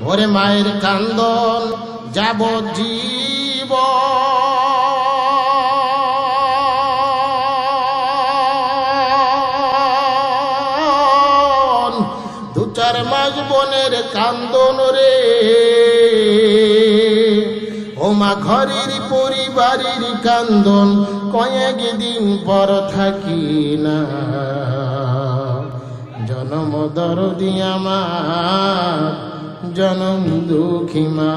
ওরে মায়ের কান্দন যাবজ্জীবন, 2-4 মাস বোনের কান্দন রে। ও মা ঘরের পরিবারের কান্দন কয়েক দিন পর থাকি না। জনম দরদি আমার জনম দুঃখী মা,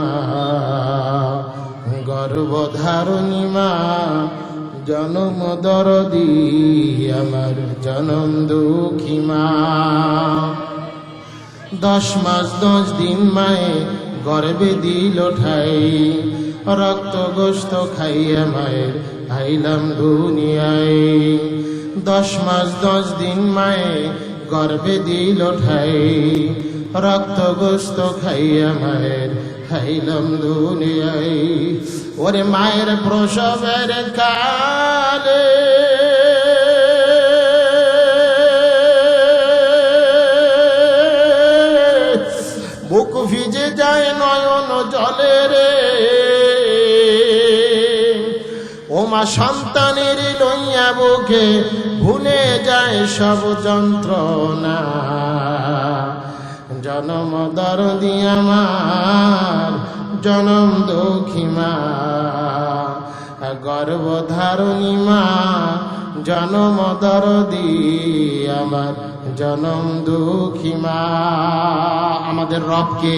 গর্ভধারণী মা জনম দরদি আমার জনম দুঃখী মা। 10 মাস 10 দিন মায়ে গর্ভে দিল ঠাই, রক্ত গোস্ত খাইয়া মায়ের আইলাম দুনিয়ায়। 10 মাস 10 দিন মায়ে গর্ভে দিল ঠাই, রক্ত গোস্ত খাইয়া মায়ের খাইলাম দুনিয়ায়। ওরে মায়ের প্রসবের কালে বুক ভিজে যায় নয়ন জলে রে। ও মা সন্তানের লইয়া বুকে ভুলে যায় সব যন্ত্রণা। জনম দরদি আমার জনম দুঃখী মা, গর্ভধারণী মা জনম দরদি আমার জনম দুঃখী মা। আমাদের রবকে,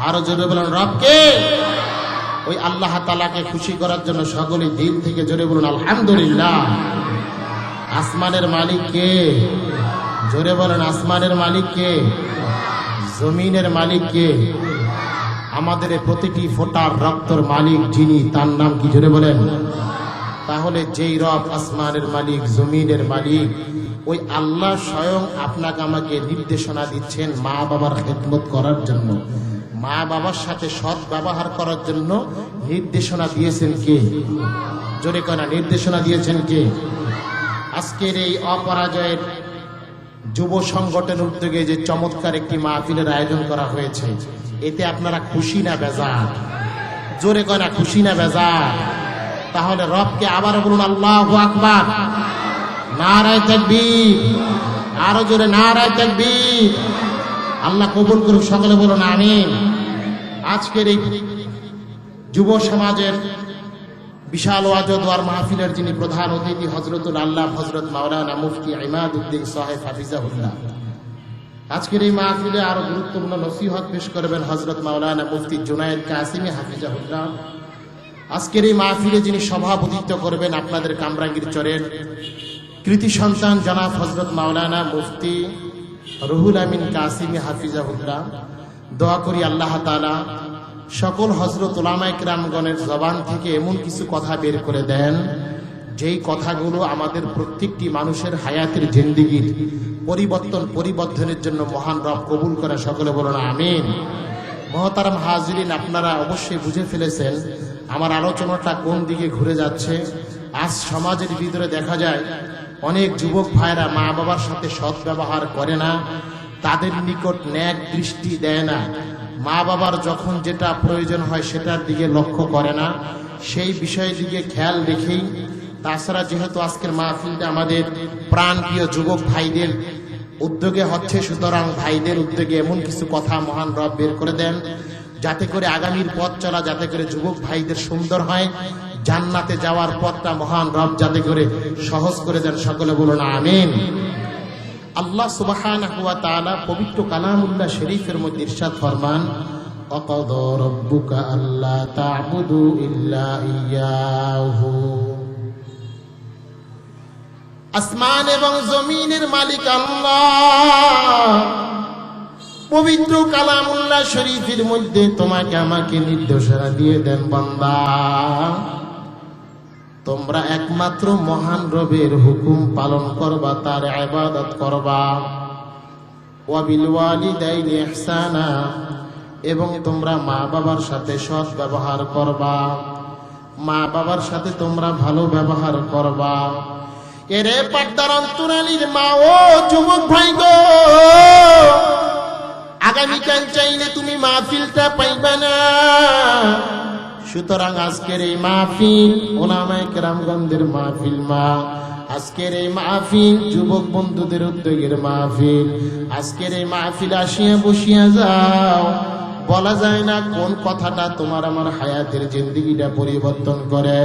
আরো জোরে বলুন রবকে। ওই আল্লাহ তাআলাকে খুশি করার জন্য সকলে দিল থেকে জোরে বলুন আলহামদুলিল্লাহ। আসমানের মালিক কে? জোরে বলেন আসমানের মালিক কে? জমিনের মালিক কে? আমাদের প্রতিটি ফোঁটার রক্তর মালিক যিনি, তার নাম কি? জোরে বলেন। তাহলে যেই রব আসমানের মালিক, জমিনের মালিক, ওই আল্লাহ স্বয়ং আপনাকে আমাকে নির্দেশনা দিচ্ছেন মা বাবার খেদমত করার জন্য, মা বাবার সাথে সৎ ব্যবহার করার জন্য নির্দেশনা দিয়েছেন কে? জোরে কনা নির্দেশনা দিয়েছেন কে? আজকের এই অপরাজয়ের যুব সংগঠনের উদ্যোগে যে চমৎকার একটি মাহফিলের আয়োজন করা হয়েছে, এতে আপনারা খুশি না বেজার? জোরে কনা খুশি না বেজার? তাহলে রবকে আবার বলুন আল্লাহু আকবার, নারায়ে তাকবীর, আরো জোরে নারায়ে তাকবীর। আল্লাহ কবুল করুক, সকলে বলুন আমিন। আজকের এই যুব সমাজের বিশাল ওয়াজ ও দোয়ার মাহফিলের যিনি প্রধান অতিথি হযরতুল আল্লাহ হযরত মাওলানা মুফতি ইমাদউদ্দিন সাহেব হাফিজাহুল্লাহ। আজকের এই মাহফিলে আরো গুরুত্বপূর্ণ নসিহত পেশ করবেন হযরত মাওলানা মুফতি জুনায়েদ কাসিমি হাফিজাহুল্লাহ। আজকের এই মাহফিলে যিনি সভাপতিত্ব করবেন আপনাদের কামরাঙ্গীর চরের কৃতি সন্তান জনাব হযরত মাওলানা মুফতি রুহুল আমিন কাসিমি হাফিজাহুল্লাহ। দোয়া করি আল্লাহ তাআলা সকল হযরত উলামায়ে কেরামগণের জবান থেকে এমন কিছু কথা বের করে দেন যেই কথাগুলো আমাদের প্রত্যেকটি মানুষের হায়াতের জিন্দেগির পরিবর্তনের জন্য মহান রব কবুল করে, সকলে বলুন আমিন। মহতারাম হাজিরিন, আপনারা অবশ্যই বুঝে ফেলেছেন আমার আলোচনাটা কোন দিকে ঘুরে যাচ্ছে। আজ সমাজের ভিতরে দেখা যায় অনেক যুবক ভাইরা মা বাবার সাথে সৎ ব্যবহার করে না, তাদের নিকট ন্যাক দৃষ্টি দেয় না, মা বাবার যখন যেটা প্রয়োজন হয় সেটার দিকে লক্ষ্য করে না, সেই বিষয়ের দিকে খেয়াল রেখেই। তাছাড়া যেহেতু আজকের মাহফিলটা আমাদের প্রাণপ্রিয় যুবক ভাইদের উদ্যোগে হচ্ছে, সুতরাং ভাইদের উদ্যোগে এমন কিছু কথা মহান রব বের করে দেন যাতে করে আগামীর পথ চলা যাতে করে যুবক ভাইদের সুন্দর হয়, জান্নাতে যাওয়ার পথটা মহান রব যাতে করে সহজ করে দেন, সকলে বলুন আমিন। আল্লাহ সুবহানাহু ওয়া তাআলা পবিত্র কালামুল্লাহ শরীফের মধ্যে ইরশাদ ফরমান, ওয়াকাদা রাব্বুকা আল্লা তা'বুদু ইল্লা ইয়্যাহু। আসমান এবং জমিনের মালিক আল্লাহ পবিত্র কালামুল্লাহ শরীফের মধ্যে তোমাকে আমাকে নির্দেশনা দিয়ে দেন, বান্দা তোমরা একমাত্র মহান রবের হুকুম পালন করবা, তার ইবাদত করবা। ওয়া বিল ওয়ালিদাইনি ইহসানা, এবং তোমরা মা বাবার সাথে সৎ ব্যবহার করবা, মা বাবার সাথে তোমরা ভালো ব্যবহার করবা। এরে পর্দার অন্তরালীর মা ও যুবক ভাই গো, আগামীকাল চাইলে তুমি মাহফিলটা পাইবা না। সুতরাং আজকের এই মাহফিল ওলামায়ে কেরামগণদের মাহফিল, আজকের এই মাহফিল যুবক বন্ধুদের উদ্যোগের মাহফিল। আজকের এই মাহফিল আসিয়া বসিয়া যাও, বলা যায় না কোন কথাটা তোমার আমার হায়াতের জিন্দেগিটা পরিবর্তন করে।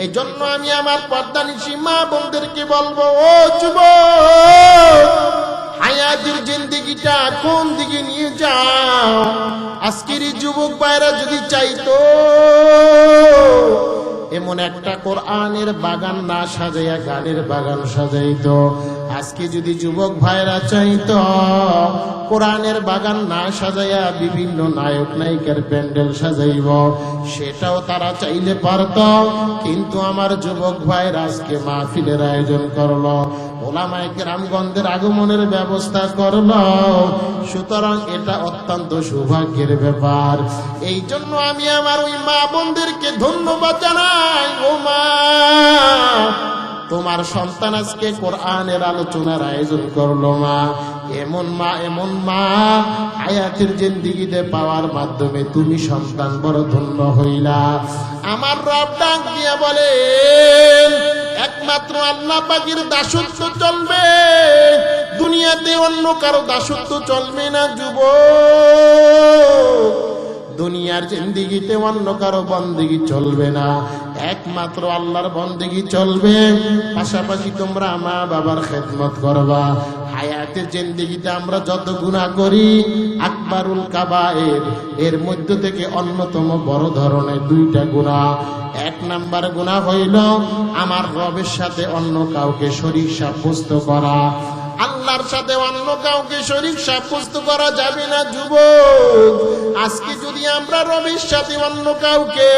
এই জন্য আমি আমার পর্দানিশী মা বোনদেরকে বলবো, ও যুবক, হায়াতের জিন্দেগিটা কোন দিকে নিয়ে যাও। আজকের এই যুবক ভাইরা যদি চাইতো এমন একটা কোরআনের বাগান না সাজাইয়া গানের বাগান সাজাইতো, আজকে যদি যুবক ভাইরা চাইতো কোরআনের বাগান না সাজাইয়া বিভিন্ন নায়ক নায়িকার প্যান্ডেল সাজাইব, সেটাও তারা চাইলে পারত। কিন্তু আমার যুবক ভাইরা আজকে মাহফিলের আয়োজন করলো, ওলামায়ে কেরামগণদের আগমনের ব্যবস্থা করলো। সুতরাং এটা অত্যন্ত সৌভাগ্যের ব্যাপার। এই জন্য আমি আমার ওই মা বোনদেরকে ধন্যবাদ জানাই। ও মা, তোমার সন্তান আজকে কোরআনের আলোচনার আয়োজন করলো। এমন মা হায়াতের জিন্দেগিতে পাওয়ার মাধ্যমে তুমি সন্তান বড় ধন্য হইলা। আমার রব ডাক দিয়া বলেন, একমাত্র আল্লাহ পাকের দাসত্ব চলবে, দুনিয়াতে অন্য কারো দাসত্ব চলবে না। যুবক, দুনিয়ার জিন্দেগিতে অন্য কারো বন্দেগি চলবে না, একমাত্র আল্লাহর বন্দেগি চলবে। পাশাপাশি তোমরা মা বাবার খেদমত করবা। হায়াতের জিন্দেগিতে আমরা যত গুনাহ করি, আকবারুল কাবায়ের এর মধ্য থেকে অন্যতম বড় ধরনের দুইটা গুনাহ। এক নাম্বার গুনাহ হইল আমার রবের সাথে অন্য কাউকে শরীক সাব্যস্ত করা। আল্লাহর সাথে অন্য কাউকে শরীক সাব্যস্ত করা যাবে না। যুবক, আজকে যদি আমরা রবের সাথে অন্য কাউকে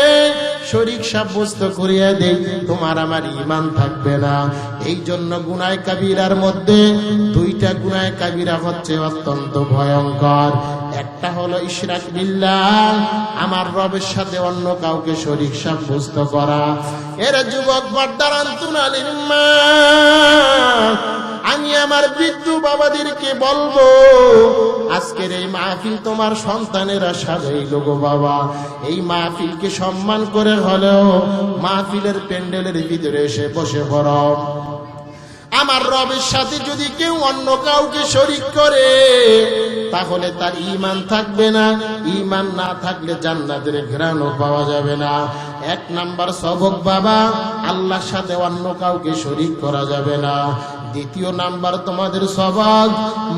শরীক সাব্যস্ত করিয়া দেই, তোমার আমার ঈমান থাকবে না। এই জন্য গুনাহে কাবীরার মধ্যে দুইটা গুনাহে কাবীরা হচ্ছে অত্যন্ত ভয়ঙ্কর। একটা হলো ইশরাক বিল্লাহ, আমার রবের সাথে অন্য কাউকে শরীক সাব্যস্ত করা। এর যুবক পর্দার আন্তুনালির মা, আমি আমার বৃদ্ধ বাবাদেরকে বলবো, আজকের এই মাহফিল তোমার সন্তানেরা সাজাইল গো বাবা। এই মাহফিলকে সম্মান করে হলেও মাহফিলের প্যান্ডেলের ভিতরে এসে বসে পড়ো। আমার রবের সাথে যদি কেউ অন্য কাউকে শরীক করে, তাহলে তার ঈমান থাকবে না। ঈমান না থাকলে জান্নাতের ঘ্রাণও পাওয়া যাবে না। এক নাম্বার সবক বাবা, আল্লাহর সাথে অন্য কাউকে শরীক করা যাবে না। দ্বিতীয় নাম্বার তোমাদের সবক,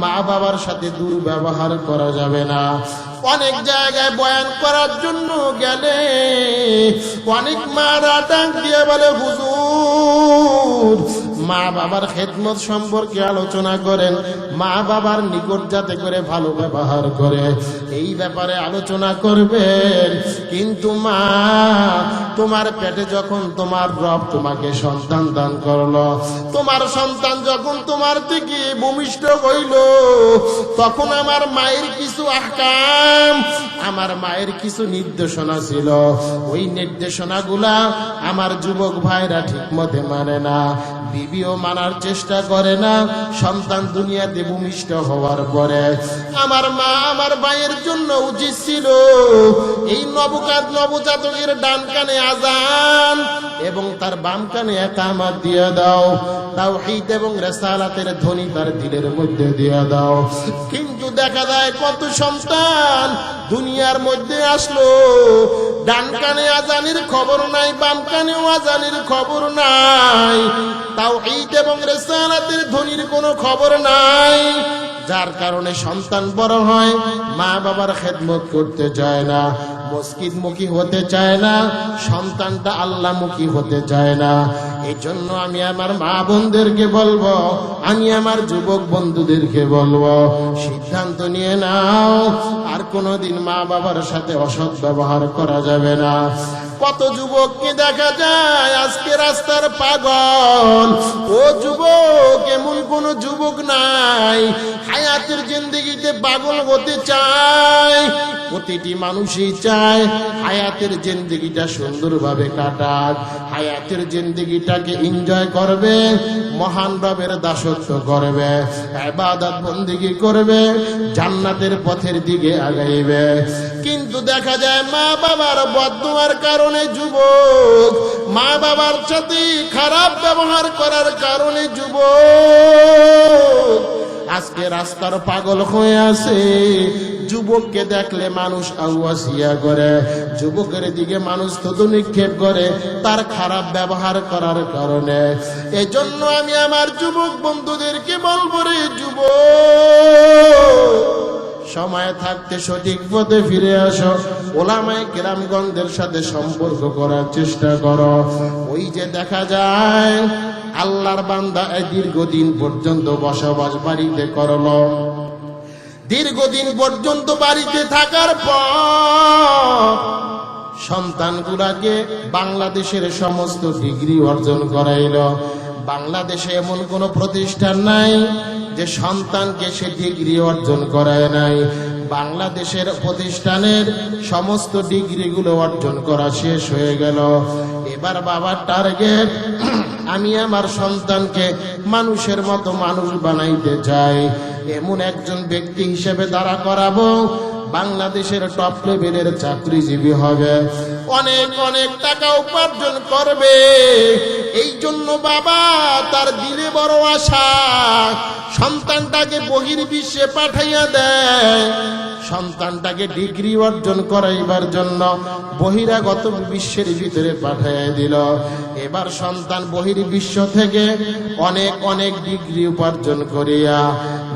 মা বাবার সাথে দুর্ব্যবহার করা যাবে না। অনেক জায়গায় বয়ান করার জন্য গেলে অনেক মারা ডাক দিয়ে বলে, হুজুর মা বাবার খেদমত সম্পর্কে আলোচনা করেন, মা বাবার নিকট যাতে করে ভালো ব্যবহার করে, এই ব্যাপারে আলোচনা করবেন। কিন্তু মা, তোমার পেটে যখন তোমার রব তোমাকে সন্তান দান করলো, তোমার সন্তান যখন তোমার থেকে ভূমিষ্ঠ হইল, তখন আমার মায়ের কিছু আহকাম, আমার মায়ের কিছু নির্দেশনা ছিল। ওই নির্দেশনাগুলা আমার যুবক ভাইরা ঠিক মতে মানে না, বিবিও মানার চেষ্টা করে না। সন্তান দুনিয়াতে ভূমিষ্ঠ হওয়ার পরে আমার মা আমার ভাইয়ের জন্য উচিত ছিল এই নবজাতকের ডান কানে আযান এবং তার বাম কানে ইকামত দিয়ে দাও, তাওহীদ এবং রিসালাতের ধ্বনি তার দিলের মধ্যে দিয়ে দাও। কিন্তু দেখা যায় কত সন্তান দুনিয়ার মধ্যে আসলো, ডান কানে আযানের খবর নাই, বাম কানেও আযানের খবর নাই, তাওহীদ এবং রিসালাতের ধ্বনির কোনো খবর নাই। যার কারণে সন্তান বড় হয়, মা বাবার খেদমত করতে চায় না, মসজিদমুখী হতে চায় না, সন্তানটা আল্লাহমুখী হতে চায় না। এই জন্য আমি আমার মা বোনদেরকে বলবো, আমি আমার যুবক বন্ধুদেরকে বলবো, সিদ্ধান্ত নিয়ে নাও, আর কোনোদিন মা বাবার সাথে অসৎ ব্যবহার করা যাবে না। কত যুবককে দেখা যায় আজকে রাস্তার পাগল। ও যুবক, এমন কোন যুবক নাই হায়াতের জিন্দেগিতে পাগল হতে চায়, প্রতিটি মানুষই চায় হায়াতের জিন্দেগিটা সুন্দরভাবে কাটাক, হায়াতের জিন্দেগিটাকে এনজয় করবে, মহান রবের দাসত্ব করবে, ইবাদত বন্দেগী করবে, জান্নাতের পথের দিকে আগাইবে। কিন্তু দেখা যায় মা বাবার বদদুয়ার কারণে যুবক, মা বাবার সাথে খারাপ ব্যবহার করার কারণে যুবক আজকে রাস্তার পাগল হয়ে আছে। যুবককে দেখলে মানুষ আউয়াসিয়া করে, যুবকের দিকে মানুষ থুতু নিক্ষেপ করে তার খারাপ ব্যবহার করার কারণে। এজন্য আমি আমার যুবক বন্ধুদেরকে বলবো, রে যুবক, সময় থাকতে সঠিক পথে ফিরে আসো, ওলামায়ে কেরামগণদের সাথে সম্পর্ক করার চেষ্টা করো। ওই যে দেখা যায় আল্লাহর বান্দা দীর্ঘদিন পর্যন্ত বসবাস বাড়িতে করলো, দীর্ঘদিন পর্যন্ত বাড়িতে থাকার পর সন্তানগুলাকে বাংলাদেশের সমস্ত ডিগ্রি অর্জন করাইল। বাংলাদেশে এমন কোন প্রতিষ্ঠান নাই যে সন্তানকে সে ডিগ্রি অর্জন করায় নাই। বাংলাদেশের প্রতিষ্ঠানের সমস্ত ডিগ্রিগুলো অর্জন করা শেষ হয়ে গেল। এবার বাবার টার্গেট, আমি আমার সন্তানকে মানুষের মতো মানুষ বানাইতে চাই, এমন একজন ব্যক্তি হিসেবে দাঁড়া করাবো, বাংলাদেশের টপ লেভেলের চাকরিজীবী হবে, অনেক অনেক টাকা উপার্জন করবে। এই জন্য বাবা তার দিলে বড় আশা, সন্তানটাকে বহির্বিশ্বে পাঠাইয়া দেয়, সন্তানটাকে ডিগ্রি অর্জন করাইবার জন্য বহিরাগত বিশ্বের ভিতরে পাঠাইয়া দিল। এবার সন্তান বহির্বিশ্ব থেকে অনেক অনেক ডিগ্রি উপার্জন করিয়া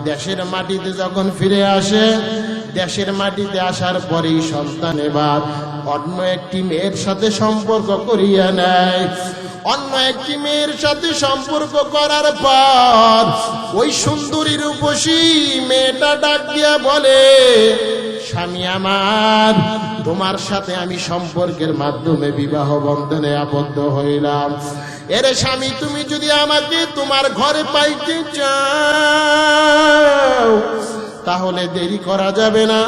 দেশের মাটিতে যখন ফিরে আসে, দেশের মাটিতে আসার পরেই সন্তান এবার অন্য একটি মেয়ের সাথে সম্পর্ক করিয়া নেয়। অন্য একটি মেয়ের সাথে সম্পর্ক করার পর ওই সুন্দরী রূপসী মেয়েটা ডাক দিয়া বলে, স্বামী আমার, তোমার সাথে আমি সম্পর্কের মাধ্যমে বিবাহ বন্ধনে আবদ্ধ হইলাম। এরে স্বামী, তুমি যদি আমাকে তোমার ঘরে পাইতে চাও তাহলে দেরি করা যাবে না,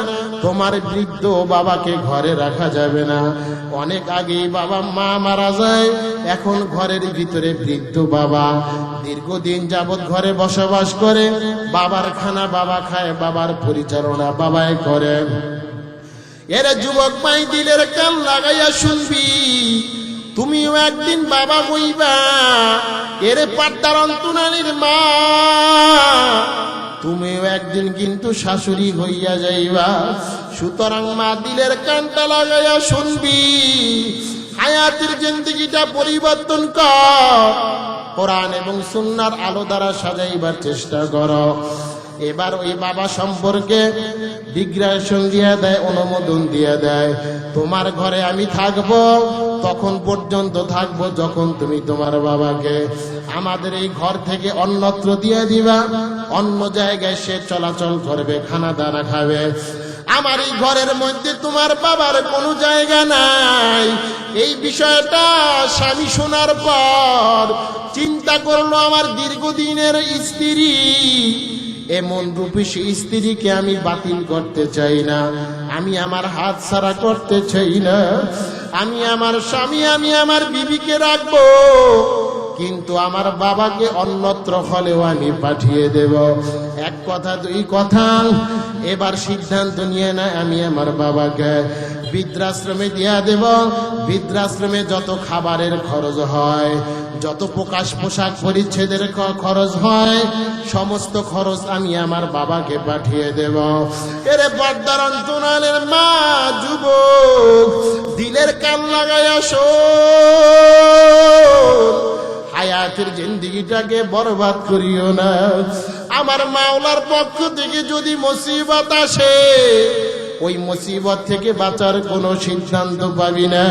তোমার বৃদ্ধ বাবাকে ঘরে রাখা যাবে না। অনেক আগেই বাবা মা মারা যায়, এখন ঘরের ভিতরে বৃদ্ধ বাবা দীর্ঘদিন যাবৎ ঘরে বসবাস করে, বাবার খানা বাবা খায়, বাবার পরিচালনা বাবাই করে। এরা যুবক মাই দিলের কান লাগাইয়া শুনবি, তুমিও একদিন বাবা হইবা। এরে পাট্টার অন্তনানির মা, তুমিও একদিন কিন্তু শাশুড়ি হইয়া যাইবা। সুতরাং মা দিলের কানটা লাগাইয়া শুনবি, হায়াতের জিন্দেগিটা পরিবর্তন কর, কোরআন এবং সুন্নাহর আলো দ্বারা সাজাইবার চেষ্টা করো। এবার ওই বাবা সম্পর্কে ডিগ্রেশন দিয়ে দেয়, অনুমোদন দিয়ে দেয়, তোমার ঘরে আমি থাকবো, তখন পর্যন্ত থাকবো যখন তুমি তোমার বাবাকে আমাদের এই ঘর থেকে অন্যত্র দিয়ে দিবা, অন্য জায়গায় সে চলাচল করবে, খানা দানা খাবে। আমার এই ঘরের মধ্যে তোমার বাবার কোনো জায়গা নাই। এই বিষয়টা স্বামী শোনার পর চিন্তা করলো, আমার দীর্ঘদিনের স্ত্রী, এমন রূপসী স্ত্রীকে আমি বাতিল করতে চাই না, আমি আমার হাত ছাড়া করতে চাই না। আমি আমার স্বামী, আমি আমার বিবিকে রাখবো, কিন্তু আমার বাবাকে অন্যত্র হলেও আমি পাঠিয়ে দেব। এক কথা দুই কথা, এবার সিদ্ধান্ত নিয়ে না, আমি আমার বাবাকে বৃদ্ধাশ্রমে দিয়া দেব। বৃদ্ধাশ্রমে যত খাবারের খরচ হয়, যত প্রকাশ পোশাক পরিচ্ছেদের খরচ হয়, সমস্ত খরচ আমি আমার বাবাকে পাঠিয়ে দেব। এরে পর্দার অন্তরালের মা, যুবক, দিলের কান লাগাইয়া শোন, হায়াতের জিন্দেগিটাকে বরবাদ করিও না। আমার মাওলার পক্ষ থেকে যদি মুসিবত আসে, ওই মুসিবত থেকে বাঁচার কোনো সিদ্ধান্ত পাবি না।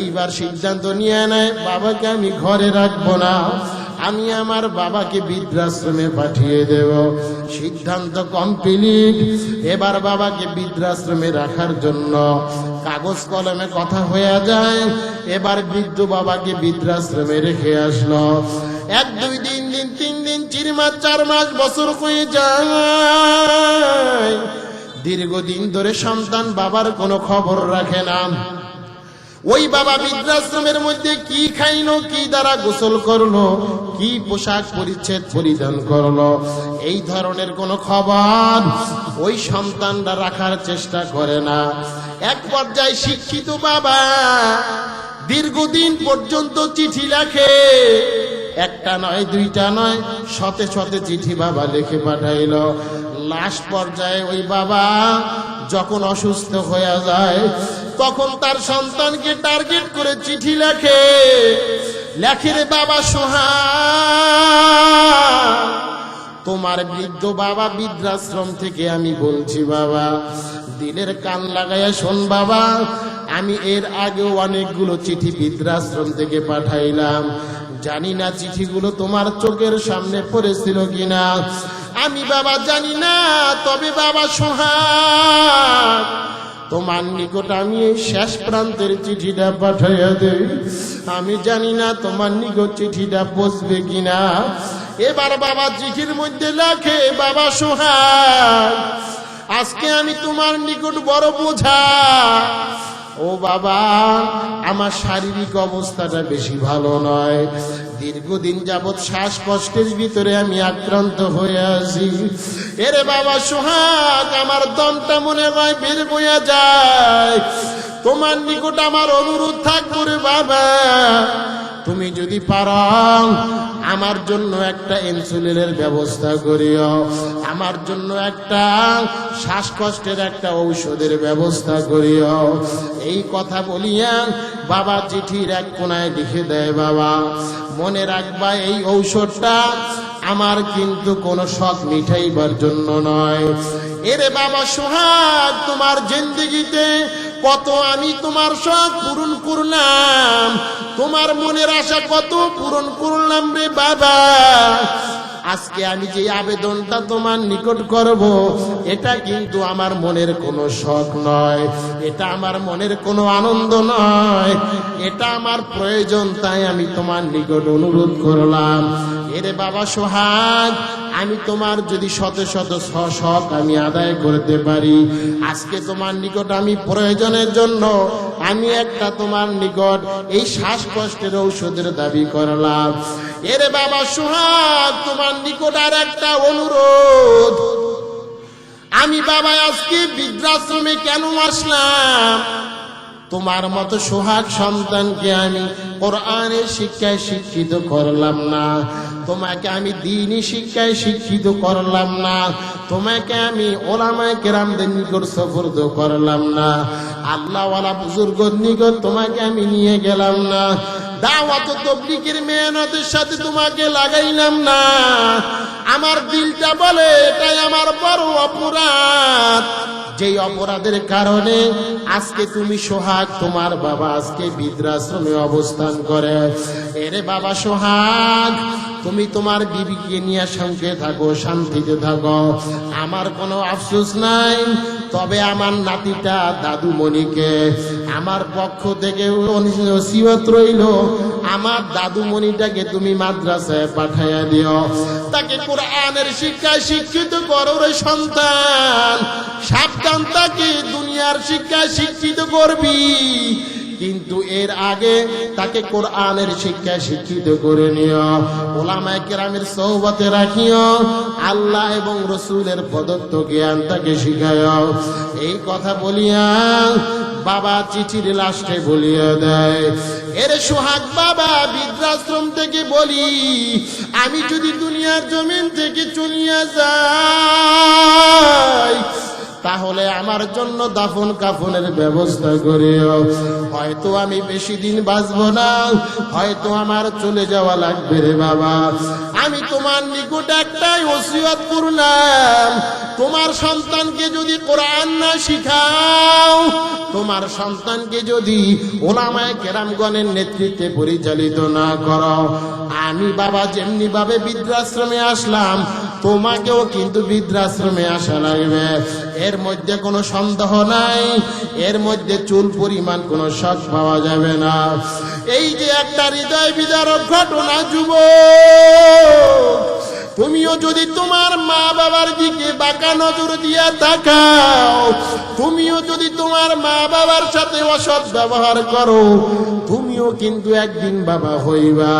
এইবার সিদ্ধান্ত নিয়ে নেয়, বাবাকে আমি ঘরে রাখবো না, আমি আমার বাবাকে বৃদ্ধাশ্রমে পাঠিয়ে দেব। সিদ্ধান্ত কমপ্লিট। এবার বাবাকে বৃদ্ধাশ্রমে রাখার জন্য কাগজ কলমে কথা হয়ে যায়। এবার বৃদ্ধ বাবাকে বৃদ্ধাশ্রমে রেখে আসলো। 1 2 3 দিন 3 দিন 4 মাস 4 মাস বছর হয়ে যায়। দীর্ঘদিন ধরে সন্তান বাবার কোনো খবর রাখে না। ওই বাবা বৃদ্ধাশ্রমের মধ্যে কি খাইলো, কি দ্বারা গোসল করলো, কি পোশাক পরিচ্ছদ পরিধান করলো, এই ধরনের কোনো খবর ওই সন্তানরা রাখার চেষ্টা করে না। এক পর্যায়ে শিক্ষিত বাবা দীর্ঘদিন পর্যন্ত চিঠি লেখে, একটা নয় দুইটা নয়, শতে শতে চিঠি বাবা লিখে পাঠাইল। লাস্ট পর্যায়ে ওই বাবা যখন অসুস্থ হয়ে যায় তখন তার সন্তানকে টার্গেট করে চিঠি লেখে রে বাবা সোহাগ, তোমার বৃদ্ধ বাবা বৃদ্ধাশ্রম থেকে আমি বলছি বাবা, দিলের কান লাগাইয়া শোন বাবা, আমি এর আগেও অনেকগুলো চিঠি বৃদ্ধাশ্রম থেকে পাঠাইলাম, জানি না চিঠিগুলো তোমার চোখের সামনে পড়েছিল কিনা, আমি বাবা জানি না। তবে বাবা সোহাগ, তোমার নিকট আমি এই শেষ প্রান্তের চিঠিটা পাঠাইয়া দেই, আমি জানি না তোমার নিকট চিঠিটা পৌঁছবে কিনা। এবার বাবা চিঠির মধ্যে লেখে, বাবা সোহাগ, আজকে আমি তোমার নিকট বড় বোঝা। ও বাবা, আমার শারীরিক অবস্থাটা বেশি ভালো নয়, দীর্ঘদিন যাবৎ শ্বাসকষ্টের ভিতরে আমি আক্রান্ত হয়ে আছি। এরে বাবা সোহাগ, আমার দমটা মনে হয় বের হয়ে যায়, তোমার নিকট আমার অনুরোধ থাকবে রে বাবা, তুমি যদি পারো আমার জন্য একটা ইনসুলিনের ব্যবস্থা করিও, আমার জন্য একটা শ্বাসকষ্টের একটা ঔষধের ব্যবস্থা করিও। এই কথা বলিয়া বাবা চিঠির এক কোনায় লিখে দেয়, বাবা মনে রাখবা এই ঔষধটা আমার কিন্তু কোনো শখ মিটাইবার জন্য নয়। এরে বাবা সোহাগ, তোমার জিন্দেগিতে কত আমি তোমার শখ পূরণ করলাম, তোমার মনের আশা কত পূরণ করলাম রে বাবা, আজকে আমি যে আবেদনটা তোমার নিকট করব, এটা কিন্তু আমার মনের কোনো শখ নয়, এটা আমার মনের কোনো আনন্দ নয়, এটা আমার প্রয়োজন, তাই আমি তোমার নিকট অনুরোধ করলাম। এরে বাবা সোহাগ, আমি তোমার যদি শত শত শখ আমি আদায় করতে পারি, আজকে তোমার নিকট আমি প্রয়োজনের জন্য আমি একটা তোমার নিকট এই শ্বাসকষ্টের ঔষধের দাবি করলাম। এরে বাবা সোহাগ, তোমার নিকট আর একটা অনুরোধ, আমি বাবা আজকে বৃদ্ধাশ্রমে কেন আসলাম, তোমার মতো সোহাগ সন্তানকে আমি কোরআনের শিক্ষায় শিক্ষিত করলাম না, তোমাকে আমি দ্বীনি শিক্ষায় শিক্ষিত করলাম না, তোমাকে আমি ওলামায়ে কেরামদের নিকট সুপুর্দ করলাম না, আল্লাহওয়ালা বুজুর্গের নিকট তোমাকে আমি নিয়ে গেলাম না, দাওয়াত তাবলীগের মেহনতের সাথে তোমাকে লাগাইলাম না, আমার দিলটা বলে এটাই আমার বড় অপরাধ, যেই অপরাধের কারণে আজকে তুমি সোহাগ, তোমার বাবা আজকে বৃদ্ধাশ্রমে অবস্থান করে। এরে বাবা সোহাগ, তুমি তোমার বিবিকে নিয়ে শান্তিতে থাকো, শান্তিতে থাকো, আমার কোনো আফসোস নাই, তবে আমার নাতিটা দাদুমণিকে আমার পক্ষ থেকে ওসিয়ত রইল, আমার দাদুমণিটাকে তুমি মাদ্রাসায় পাঠাইয়া দিও, তাকে কোরআনের শিক্ষায় শিক্ষিত করো রে সন্তান, সাবধান তাকে দুনিয়ার শিক্ষায় শিক্ষিত করবি, কিন্তু এর আগে তাকে কোরআনের শিক্ষায় শিক্ষিত করে নিও, ওলামায়ে কেরামের সোহবতে রাখিও, আল্লাহ এবং রসুলের প্রদত্ত জ্ঞান তাকে শিখাও। এই কথা বলিয়া বাবা চিঠির লাস্টে বলিয়া দেয়, এরে সোহাগ বাবা, বৃদ্ধাশ্রম থেকে বলি, আমি যদি দুনিয়ার জমিন থেকে চলিয়া যাই, তাহলে আমার জন্য দাফন কাফনের ব্যবস্থা করিও, হয়তো আমি বেশি দিন বাঁচবো না, হয়তো আমার চলে যাওয়া লাগবে রে বাবা, আমি তোমার নিকট একটাই ওসিয়ত করলাম, তোমার সন্তানকে যদি কোরআন না শিখাও, তোমার সন্তানকে যদি ওলামায়ে কেরামগণের নেতৃত্বে পরিচালিত না করো, আমি বাবা যেমনি ভাবে বৃদ্ধাশ্রমে আসলাম, তোমাকেও কিন্তু বৃদ্ধাশ্রমে আসা লাগবে, এর মধ্যে কোনো সন্দেহ নাই, এর মধ্যে চুল পরিমাণ কোনো শখ পাওয়া যাবে না। এই যে একটা হৃদয় বিদারক ঘটনা যুবক, তুমিও যদি তোমার মা বাবার দিকে বাঁকা নজর দিয়া তাকাও, তুমিও যদি তোমার মা বাবার সাথে অসৎ ব্যবহার করো, তুমিও কিন্তু একদিন বাবা হইবা,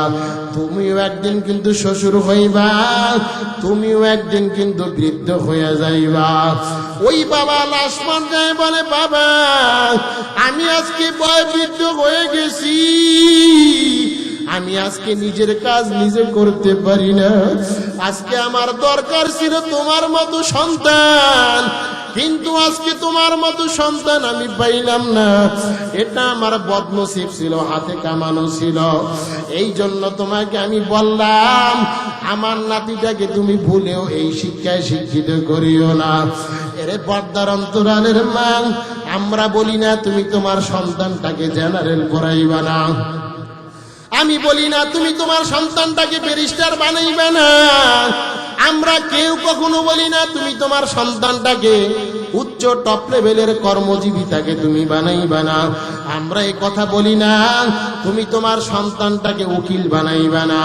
তুমিও একদিন কিন্তু শ্বশুর হইবা, তুমিও একদিন কিন্তু বৃদ্ধ হয়ে যাইবা। ওই বাবা লাশ পর্যায়ে বলে, বাবা আমি আজকে বয়োবৃদ্ধ হয়ে গেছি, আমি আজকে নিজের কাজ নিজে করতে পারি না, আজকে আমার দরকার ছিল তোমার মতো সন্তান, কিন্তু আজকে তোমার মতো সন্তান আমি পাইলাম না, এটা আমার বদনসিব ছিল, হাতে কামানো ছিল। এই জন্য তোমাকে আমি বললাম আমার নাতিটাকে তুমি ভুলেও এই শিক্ষায় শিক্ষিত করিও না। এরে পর্দার অন্তরালের মা, আমরা বলি না তুমি তোমার সন্তানটাকে জেনারেল পড়াইবা না, আমি বলি না তুমি তোমার সন্তানটাকে ব্যারিস্টার বানাইবে না, আমরা কেউ কখনো বলি না তুমি তোমার সন্তানটাকে উচ্চ টপ লেভেলের কর্মজীবিতাকে তুমি বানাইবা না, আমরা এই কথা বলি না তুমি তোমার সন্তানটাকে উকিল বানাইবা না।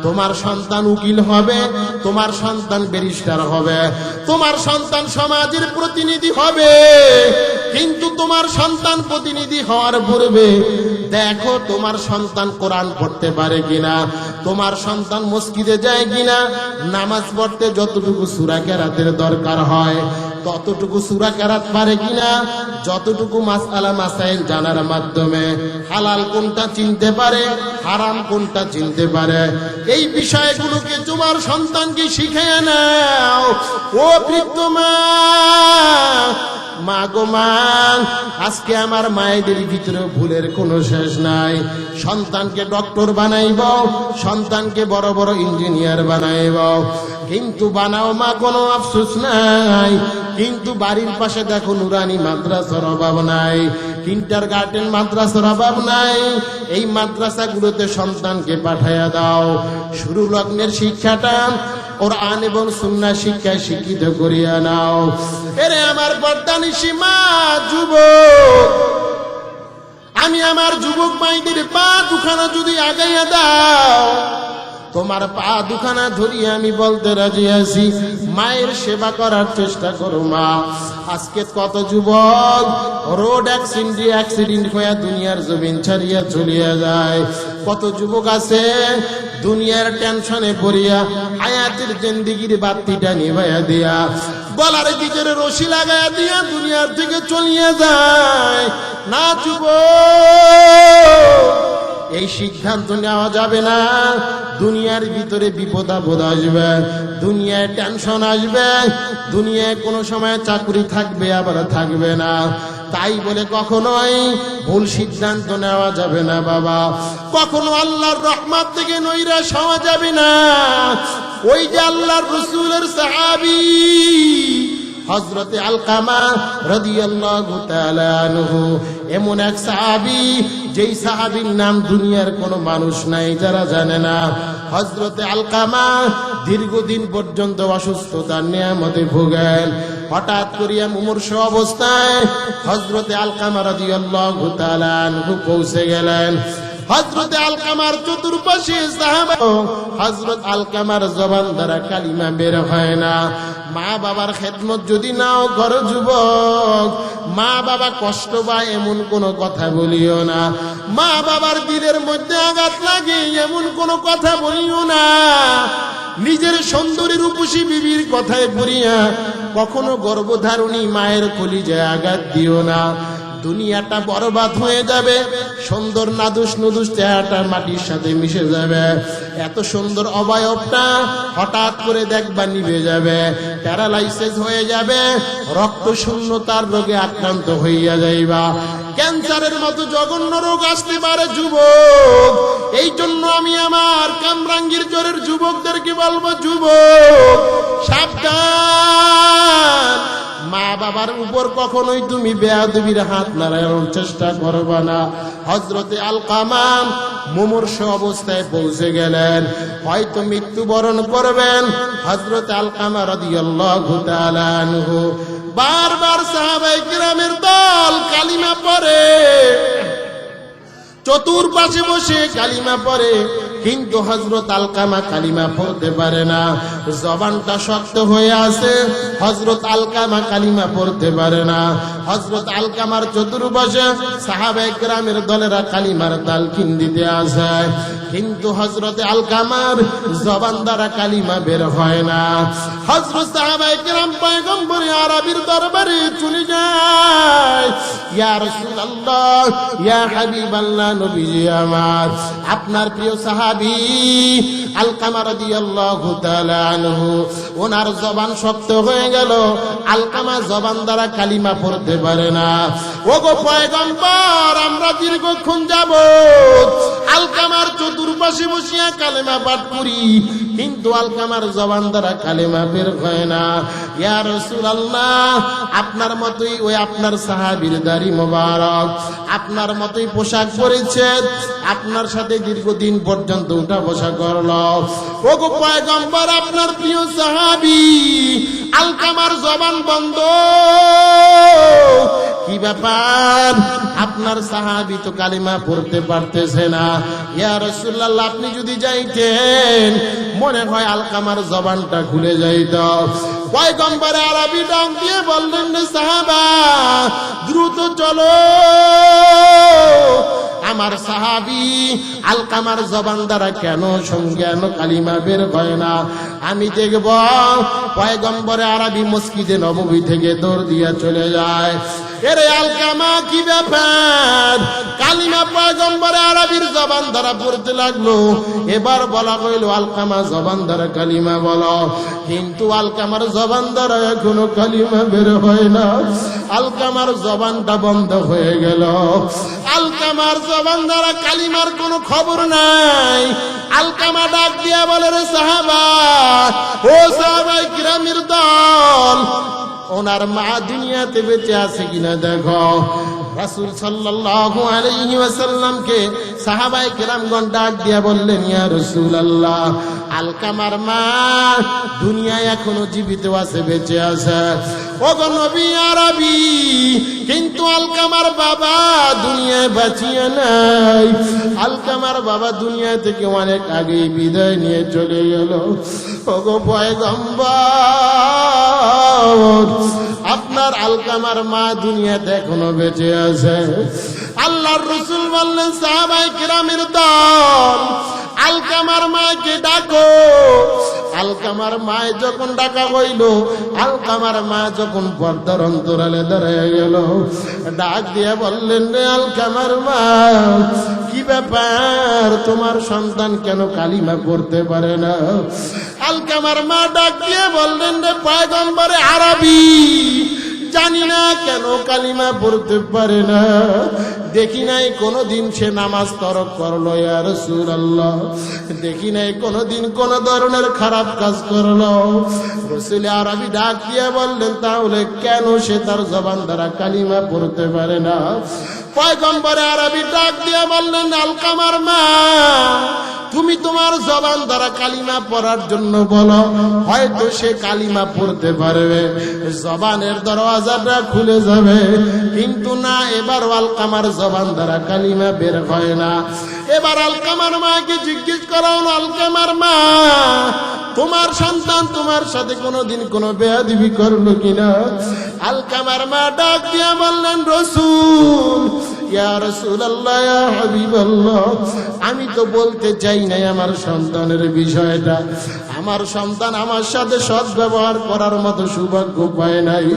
তোমার সন্তান উকিল হবে, তোমার সন্তান ব্যারিস্টার হবে, তোমার সন্তান সমাজের প্রতিনিধি হবে, কিন্তু তোমার সন্তান প্রতিনিধি হওয়ার পূর্বে দেখো তোমার সন্তান কোরআন পড়তে পারে কিনা, তোমার সন্তান মসজিদে যায় কিনা, নামাজ পড়তে যতটুকু সূরা কেরাতের দরকার হয় ততটুকু সূরা কেরাত পারে কিনা, যতটুকু মাসআলা মাসাইল জানার মাধ্যমে হালাল কোনটা চিনতে পারে, হারাম কোনটা চিনতে পারে, এই বিষয়গুলোকে তোমার সন্তানকে শিখিয়ে নাও। ও বৃদ্ধ মা, মা গো মা, আজকে আমার মায়েদের ভিতরে ভুলের কোনো শেষ নাই। সন্তানকে ডক্টর বানাইব, সন্তানকে বড় বড় ইঞ্জিনিয়ার বানাইব, কিন্তু বানাও মা কোনো আফসোস নাই, কিন্তু বাড়ির পাশে দেখো নুরানি মাদ্রাসার অভাব নাই, কিন্ডারগার্টেন মাদ্রাসার অভাব নাই, এই মাদ্রাসাগুলোতে সন্তানকে পাঠাইয়া দাও। শুরু লগ্নের শিক্ষাটা কোরআন এবং সুন্নাহ শিক্ষায় শিক্ষিত করিয়া নাও। এরে আমার বর্দানিসী মা, যুবক, আমি আমার যুবক মাইদের পা দুখানা যদি আগাইয়া দাও, তোমার পা দুখানা ধরিয়ে আমি বলতে রাজি আছি, মায়ের সেবা করার চেষ্টা করো মা। আজকে কত যুবক রোড অ্যাক্সিডেন্ট হয়ে দুনিয়ার জমিন ছাড়িয়া চলিয়া যায়, কত যুবক আছে দুনিয়ার টেনশনে পড়িয়া হায়াতের জিন্দেগির বাতিটা নিভাইয়া দিয়া, গলার ভিতরে রশি লাগাইয়া দিয়া দুনিয়ার থেকে চলিয়া যায় না। যুবক, এই সিদ্ধান্ত নেওয়া যাবে না। দুনিয়ার ভিতরে বিপদ আপদ আসবে, দুনিয়ায় টেনশন আসবে, দুনিয়ায় কোনো সময় চাকরি থাকবে আবার থাকবে না, তাই বলে কখনোই ভুল সিদ্ধান্ত নেওয়া যাবে না বাবা, কখনো আল্লাহর রহমত থেকে নৈরাশ হওয়া যাবে না। ওই যে আল্লাহর রাসূলের সাহাবী হযরতে আলকামা রাদিয়াল্লাহু তাআলা আনহু, এমন এক সাহাবী যেই সাহাবীর নাম দুনিয়ার কোনো মানুষ নাই যারা জানে না। হযরতে আলকামা দীর্ঘদিন পর্যন্ত অসুস্থতার নিয়ামতে ভোগেন, হঠাৎ করিয়া মুমূর্ষ অবস্থায় হযরতে আলকামা রাদিয়াল্লাহু তাআলা আনহু পৌঁছে গেলেন। হযরতে আলকামার চতুর্পাশে সাহাবা, হযরত আলকামার জবান দ্বারা কালিমা বের হয় না। মা বাবার খেদমত যদি নাও করো যুবক, মা বাবা কষ্ট পায় এমন কোনো কথা বলিও না, মা বাবার দিলের মধ্যে আঘাত লাগে এমন কোনো কথা বলিও না। নিজের সুন্দরী রূপসী বিবির কথায় পড়িয়া কখনো গর্ভধারণী মায়ের কলিজায় আঘাত দিও না। দুনিয়াটা বরবাদ হয়ে যাবে, সুন্দর নাদুস নুদুস চেহারাটা মাটির সাথে মিশে যাবে, এত সুন্দর অবয়বটা হঠাৎ করে দেখবা নিভে যাবে, প্যারালাইসিস হয়ে যাবে, রক্ত শূন্যতার রোগে আক্রান্ত হইয়া যাইবা, ক্যান্সারের মতো জঘন্য রোগ আসতে পারে যুবক। এই জন্য আমি আমার কামরাঙ্গীর জোরের যুবকদেরকে বলবো, যুবক সাবধান, মা বাবার উপর কখনোই তুমি বেয়াদবির হাত নাড়ানোর চেষ্টা করবা না। হযরতে আলকামা মুমূর্ষ অবস্থায় পৌঁছে গেলেন, হয়তো মৃত্যুবরণ করবেন। হযরতে আলকামা রাদিয়াল্লাহু তাআলা আনহু বারবার সাহাবায়ে কিরামের দল কালিমা পড়ে, চতুর্পাশে বসে কালিমা পড়ে। কিন্তু হযরত আলকামা কালিমা পড়তে পারে না, জবানটা শক্ত হয়ে আছে। হযরত আলকামা কালিমা পড়তে পারে না। হযরত আলকামার চতুর্পাশে সাহাবায়ে কেরামের দলেরা কালিমার তালকিন দিতে আসে, কিন্তু হযরত আলকামার জবান দ্বারা কালিমা বের হয় না। হযরত সাহাবায়ে কেরাম পয়গম্বর আরবীর দরবারে চলে যায়। ইয়া রাসূলুল্লাহ, ইয়া হাবিবাল্লাহ, নবীজি আমার, আপনার প্রিয় সাহাবী আলকামা রাদিয়াল্লাহু তাআলা আনহু, ওনার জবান শক্ত হয়ে গেল, আলকামা জবান দ্বারা কালিমা পড়তে পারে না। ওগো পয়গম্বর, আমরা দীর্ঘক্ষণ যাবত আলকামার চতুর্পাশে বসিয়া কালেমা পাঠ করি, কিন্তু আলকামার জবান দ্বারা কালেমা বের হয় না। ইয়া রাসূলুল্লাহ, আপনার মতোই ওই আপনার সাহাবীর দাড়ি মোবারক, আপনার মতোই পোশাক পরেছে, আপনার সাথে দীর্ঘদিন পর্যন্ত উঠা বসা করলো। ওগো পয়গম্বর, আপনার প্রিয় সাহাবী আলকামার জবান বন্ধ, কি ব্যাপার? আপনার সাহাবী তো কালিমা পড়তে পারতেছে না। ইয়া রাসূলুল্লাহ, আপনি যদি যাইতেন মনে হয় আলকামার জবানটা খুলে যাইত। পয়গম্বর আরবি ডাক দিয়ে বললেন, সাহাবা দ্রুত চলো, আমার সাহাবী আলকামার জবান দ্বারা কেন কালিমা বের হয় না, আমি দেখব। পয়গম্বরে আরবি মসজিদে নববী থেকে দৌড় দিয়া চলে যায়। এরে আলকামা, কি ব্যাপার? কালিমা পয়গম্বরে আরবির জবান দ্বারা পড়তে লাগলো। এবার বলা হইল, আলকামা জবান দ্বারা কালিমা বলো, কিন্তু আলকামার জবান দ্বারা এখনো কালিমা বের হয় না। আলকামার জবানটা বন্ধ হয়ে গেল। আলকামার জবান দ্বারা কালিমার কোনো খবর নাই। আলকামা ডাক দিয়া বলে, রে সাহাবা, ও সাহাবায়ে কিরামের দল, ওনার মা দুনিয়াতে বেঁচে আছে কিনা দেখো। রাসূল সাল্লাল্লাহু আলাইহি ওয়াসাল্লামকে সাহাবায়ে কেরামগণ ডাক দিয়া বললেন, ইয়া রাসূলুল্লাহ, আলকামার মা দুনিয়ায় এখনো জীবিত আছে, বেঁচে আছে। ওগো নবী আরবি, কিন্তু আলকামার বাবা দুনিয়ায় বাঁচিয়ে নাই। আলকামার বাবা দুনিয়া থেকে অনেক আগেই বিদায় নিয়ে চলে গেল। ওগো পয়গম্বর, আপনার আলকামার মা দুনিয়াতে এখনো বেঁচে আছে। আল্লাহর রাসূল বললেন, সাহাবায়ে কেরামের দল, আলকামার মাকে ডাকো। আলকামার মায় যখন ডাকা হইল, আলকামার মা যখন পর্দার অন্তরালে দাঁড়ায় গেল, ডাক দিয়ে বললেন, রে আলকামার মা, কি ব্যাপার? তোমার সন্তান কেন কালিমা পড়তে পারে না? আলকামার মা ডাক দিয়ে বললেন, রে পয়গম্বরে আরবি, জানি না কেন কালিমা পড়তে পারে না। দেখি নাই কোনদিন সে নামাজ তরক করলো, ইয়া রাসূলুল্লাহ। দেখি নাই কোনদিন কোন ধরনের খারাপ কাজ করলো। রাসূল আরবি ডাক দিয়ে বললেন, তাহলে কেন সে তার জবান দ্বারা কালিমা পড়তে পারে না? পয়গম্বর আরবি ডাক দিয়ে বললেন, আলকামার মা, তুমি তোমার জবান দ্বারা কালিমা পড়ার জন্য বলো, হয়তো সে কালিমা পড়তে পারবে, জবানের দরওয়াজাটা খুলে যাবে। কিন্তু না, এবার আলকামার জবান দ্বারা কালিমা বের হয় না। এবার আলকামার মাকে জিজ্ঞেস করা হলো, আলকামার মা, তোমার সন্তান তোমার সাথে কোনোদিন কোনো বেয়াদবি করলো কিনা? আলকামার মা ডাক দিয়া বললেন, রাসূল, ইয়া রাসূলুল্লাহ, ইয়া হাবিবাল্লাহ, আমি তো বলতে চাই নাই আমার সন্তানের বিষয়টা। আমার সন্তান আমার সাথে সৎ ব্যবহার করার মতো সৌভাগ্য পায় নাই,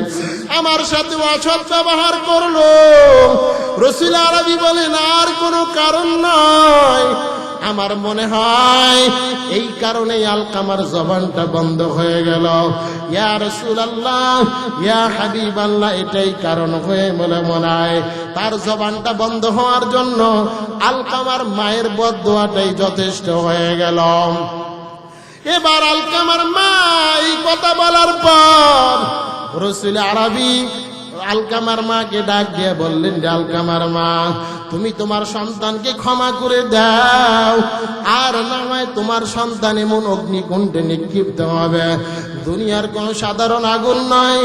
আমার সাথে অসৎ ব্যবহার করলো। রাসূল আরবি বলেন, আর কোনো কারণ নয়, আমার মনে হয় এই কারণে আলকামার জবানটা বন্ধ হয়ে গেল। ইয়া রাসূলুল্লাহ, ইয়া হাবিবাল্লাহ, এটাই কারণ হয়ে বলে মনে হয় তার জবানটা বন্ধ হওয়ার জন্য আলকামার মায়ের বদদোয়াটাই যথেষ্ট হয়ে গেল। এবার আলকামার মা এই কথা বলার পর রাসূল আরবি আলকামার মাকে ডাক দিয়ে বললেন, যে আলকামার মা, তুমি তোমার সন্তানকে ক্ষমা করে দাও, আর না হয় তোমার সন্তান এমন অগ্নিকুণ্ডে নিক্ষিপ্ত হবে। দুনিয়ার কোনো সাধারণ আগুন নয়,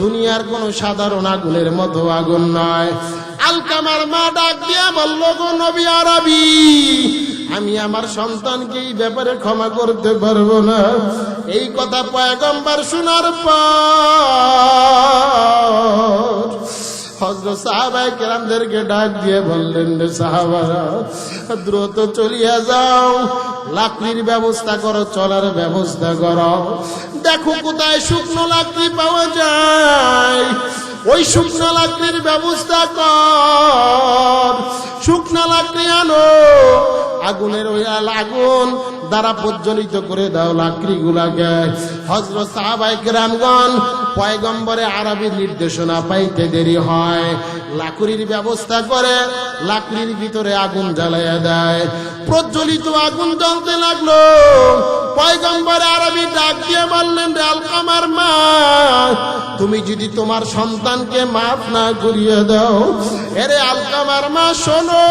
দুনিয়ার কোনো সাধারণ আগুনের মতো আগুন নয়। আলকামার মা ডাক দিয়া বলল, গো নবী আরবি, আমি আমার সন্তানকে এই ব্যাপারে ক্ষমা করতে পারবো না। এই কথা পয়গম্বর শোনার পর হযরত সাহাবায়ে কেরামদেরকে ডাক দিয়ে বললেন, রে সাহাবারা, দ্রুত চলিয়া যাও, লাকড়ির ব্যবস্থা করো, চলার ব্যবস্থা করো। দেখো কোথায় শুকনো লাকড়ি পাওয়া যায়, ওই শুকনো লাকড়ির ব্যবস্থা কর। শুকনো লাকড়ি আনো, আগুনের ওই আগুন দ্বারা প্রজ্বলিত করে দাও লাকড়ি গুলাকে। হযরত সাহাবায়ে কেরামগণ পয়গম্বরে আরবির নির্দেশনা পাইতে দেরি হয়, লাকড়ির ব্যবস্থা করে লাকড়ির ভিতরে আগুন জ্বালাইয়া দেয়। প্রজ্বলিত আগুন জ্বলতে লাগলো। পয়গম্বরে আরবি ডাক দিয়ে বললেন, রে আলকামার মা, তুমি যদি তোমার সন্তানকে মাফ না করিয়ে দাও, এরে আলকামার মা শোনো,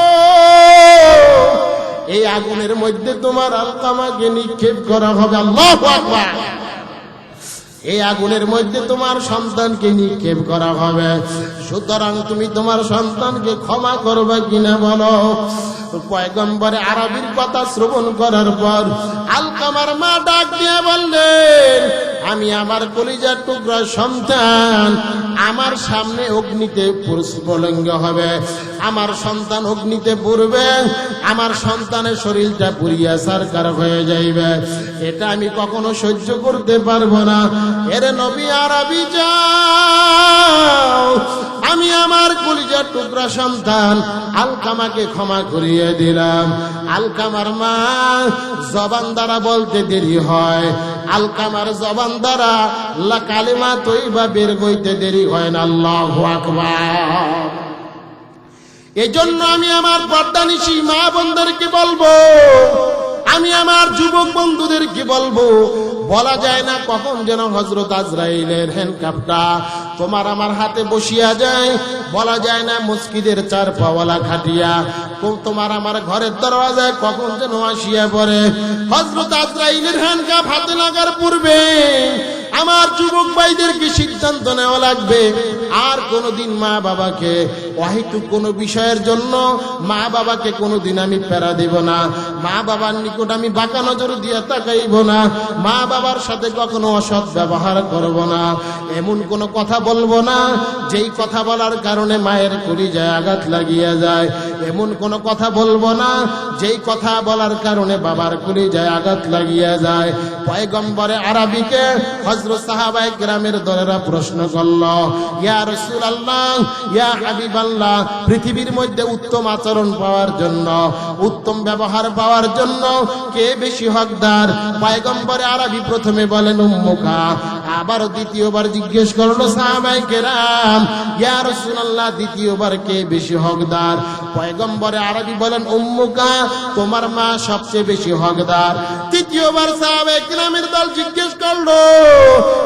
এই আগুনের মধ্যে তোমার আলকামাকে নিক্ষেপ করা হবে। আল্লাহু আকবার। এই আগুনের মধ্যে তোমার সন্তানকে নিক্ষেপ করা হবে। সুতরাং তুমি তোমার সন্তানকে ক্ষমা করবে কিনা বলো। পয়গম্বরে আরবির কথা শ্রবণ করার পর আলকামার মা ডাক দিয়ে বললেন, আমি আমার কলিজার টুকরা সন্তান, আমার সামনে অগ্নিতে প্রস্ফুলিঙ্গ হবে, আমার সন্তান অগ্নিতে পড়বে, আমার সন্তানের শরীরটা পুড়িয়া ছারখার হয়ে যাইবে, এটা আমি কখনো সহ্য করতে পারবো না। এরে নবী আরবি যাও, আমি আমার কলিজার টুকরা সন্তান আলকামাকে ক্ষমা করিয়ে দিলাম। আলকামার মা জবান দ্বারা বলতে দেরি হয়, আলকামার জবান দ্বারা কালিমা তৈবা বের হইতে দেরি হয় না। আল্লাহু আকবার। এজন্য আমি আমার পর্দানিশী মা বোনদেরকে বলবো, আমি আমার যুবক বন্ধুদেরকে বলবো, বলা যায় না কখন যেন হযরত আজরাইলের হ্যান্ডকাপটা তোমার আমার হাতে বসিয়া যায়, বলা যায় না মসজিদের চার পাওয়ালা খাটিয়া তোমার আমার ঘরের দরওয়াজায় কখন যেন আসিয়া পড়ে। হযরত আজরাইলের হ্যান্ডকাপ হাতে লাগার পূর্বে আমার যুবক ভাইদেরকে সিদ্ধান্ত নেওয়া লাগবে, আর কোনোদিন মা বাবাকে অহেতুক কোনো বিষয়ের জন্য মা বাবাকে কোনোদিন আমি প্যারা দেব না, মা বাবার নিকট আমি বাঁকা নজর দিয়ে তাকাইব না, মা বাবার সাথে কখনো অসৎ ব্যবহার করব না, এমন কোনো কথা বলবো না যেই কথা বলার কারণে মায়ের কলিজায় আঘাত লাগিয়া যায়, এমন কোনো কথা বলবো না যেই কথা বলার কারণে বাবার কলিজায় আঘাত লাগিয়া যায়। পয়গম্বরে আরবিকে হযরত সাহাবায়ে কেরামের দলেরা প্রশ্ন করল, ইয়া রাসূলুল্লাহ, ইয়া হাবিবাল্লাহ, পৃথিবীর মধ্যে উত্তম আচরণ পাওয়ার জন্য, উত্তম ব্যবহার পাওয়ার জন্য কে বেশি হকদার? পয়গম্বরে আরবি প্রথমে বলেন উম্মুকা, আবার দ্বিতীয়বার জিজ্ঞেস করলো সাহাবায়ে কেরাম, ইয়া রাসূলুল্লাহ, দ্বিতীয়বার কে বেশি হকদার? পয়গম্বরে আরবি বলেন উম্মুকা, তোমার মা সবচেয়ে বেশি হকদার। তৃতীয়বার সাহাবায়ে কেরামের দল জিজ্ঞেস করলো,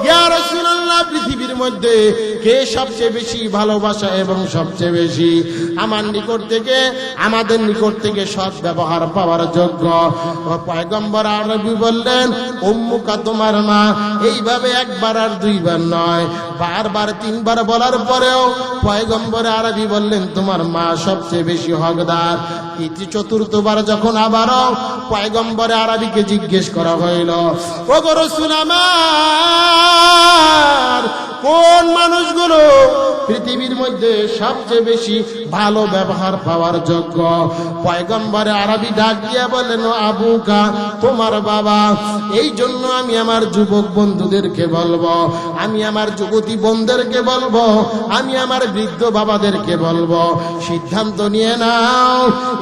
ইয়া রাসূলুল্লাহ, পৃথিবীর মধ্যে কে সবচেয়ে বেশি ভালোবাসা এবং সবচেয়ে বেশি আমার নিকট থেকে, আমাদের নিকট থেকে সৎ ব্যবহার পাওয়ার যোগ্য? পয়গম্বর আরবি বললেন উম্মুকা, তোমার মা। এইভাবে একবার আর দুইবার নয়, বারবার তিনবার বলার পরেও পয়গম্বর আরবি বললেন তোমার মা সবচেয়ে বেশি হকদার। চতুর্থবার যখন আবারও পয়গম্বর আরবিকে জিজ্ঞেস করা হইল, ওগো রাসূল আমার, কোন মানুষগুলো পৃথিবীর মধ্যে সবচেয়ে বেশি ভালো ব্যবহার পাওয়ার যোগ্য? পয়গম্বরে আরবি ডাক দিয়া বলেন আবুকা, তোমার বাবা। এই জন্য আমি আমার যুবক বন্ধুদেরকে বলবো, আমি আমার যুবতী বোনদেরকে বলবো, আমি আমার বৃদ্ধ বাবাদেরকে বলবো, সিদ্ধান্ত নিয়ে নাও,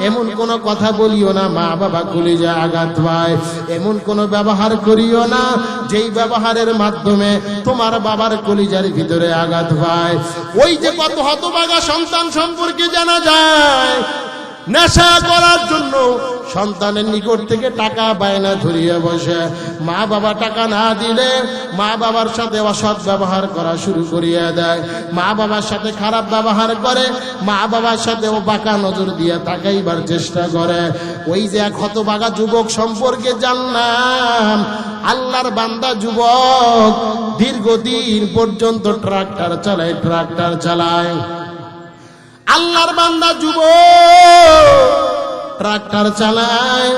এমন কোনো কথা বলিও না মা বাবা কলিজায় আঘাত পায়, এমন কোনো ব্যবহার করিও না যেই ব্যবহারের মাধ্যমে তোমার বাবার কলিজার ভিতরে আঘাত পায়। ওই যে কত হতভাগা সন্তান সম্পর্কে জানা যায়, নেশা করার জন্য সন্তানের নিকট থেকে টাকা বায়না ধরিয়ে বসে, মা বাবা টাকা না দিলে মা বাবার সাথে অসৎ ব্যবহার করা শুরু করিয়ে দেয়, মা বাবার সাথে খারাপ ব্যবহার করে, মা বাবার সাথে ও বাঁকা নজর দিয়ে তাকাইবার চেষ্টা করে। ওই যে এক হতভাগা যুবক সম্পর্কে জানলাম, আল্লাহর বান্দা যুবক দীর্ঘদিন পর্যন্ত ট্রাক্টর চালায়, আল্লাহর বান্দা যুবক ট্রাক্টর চালায়,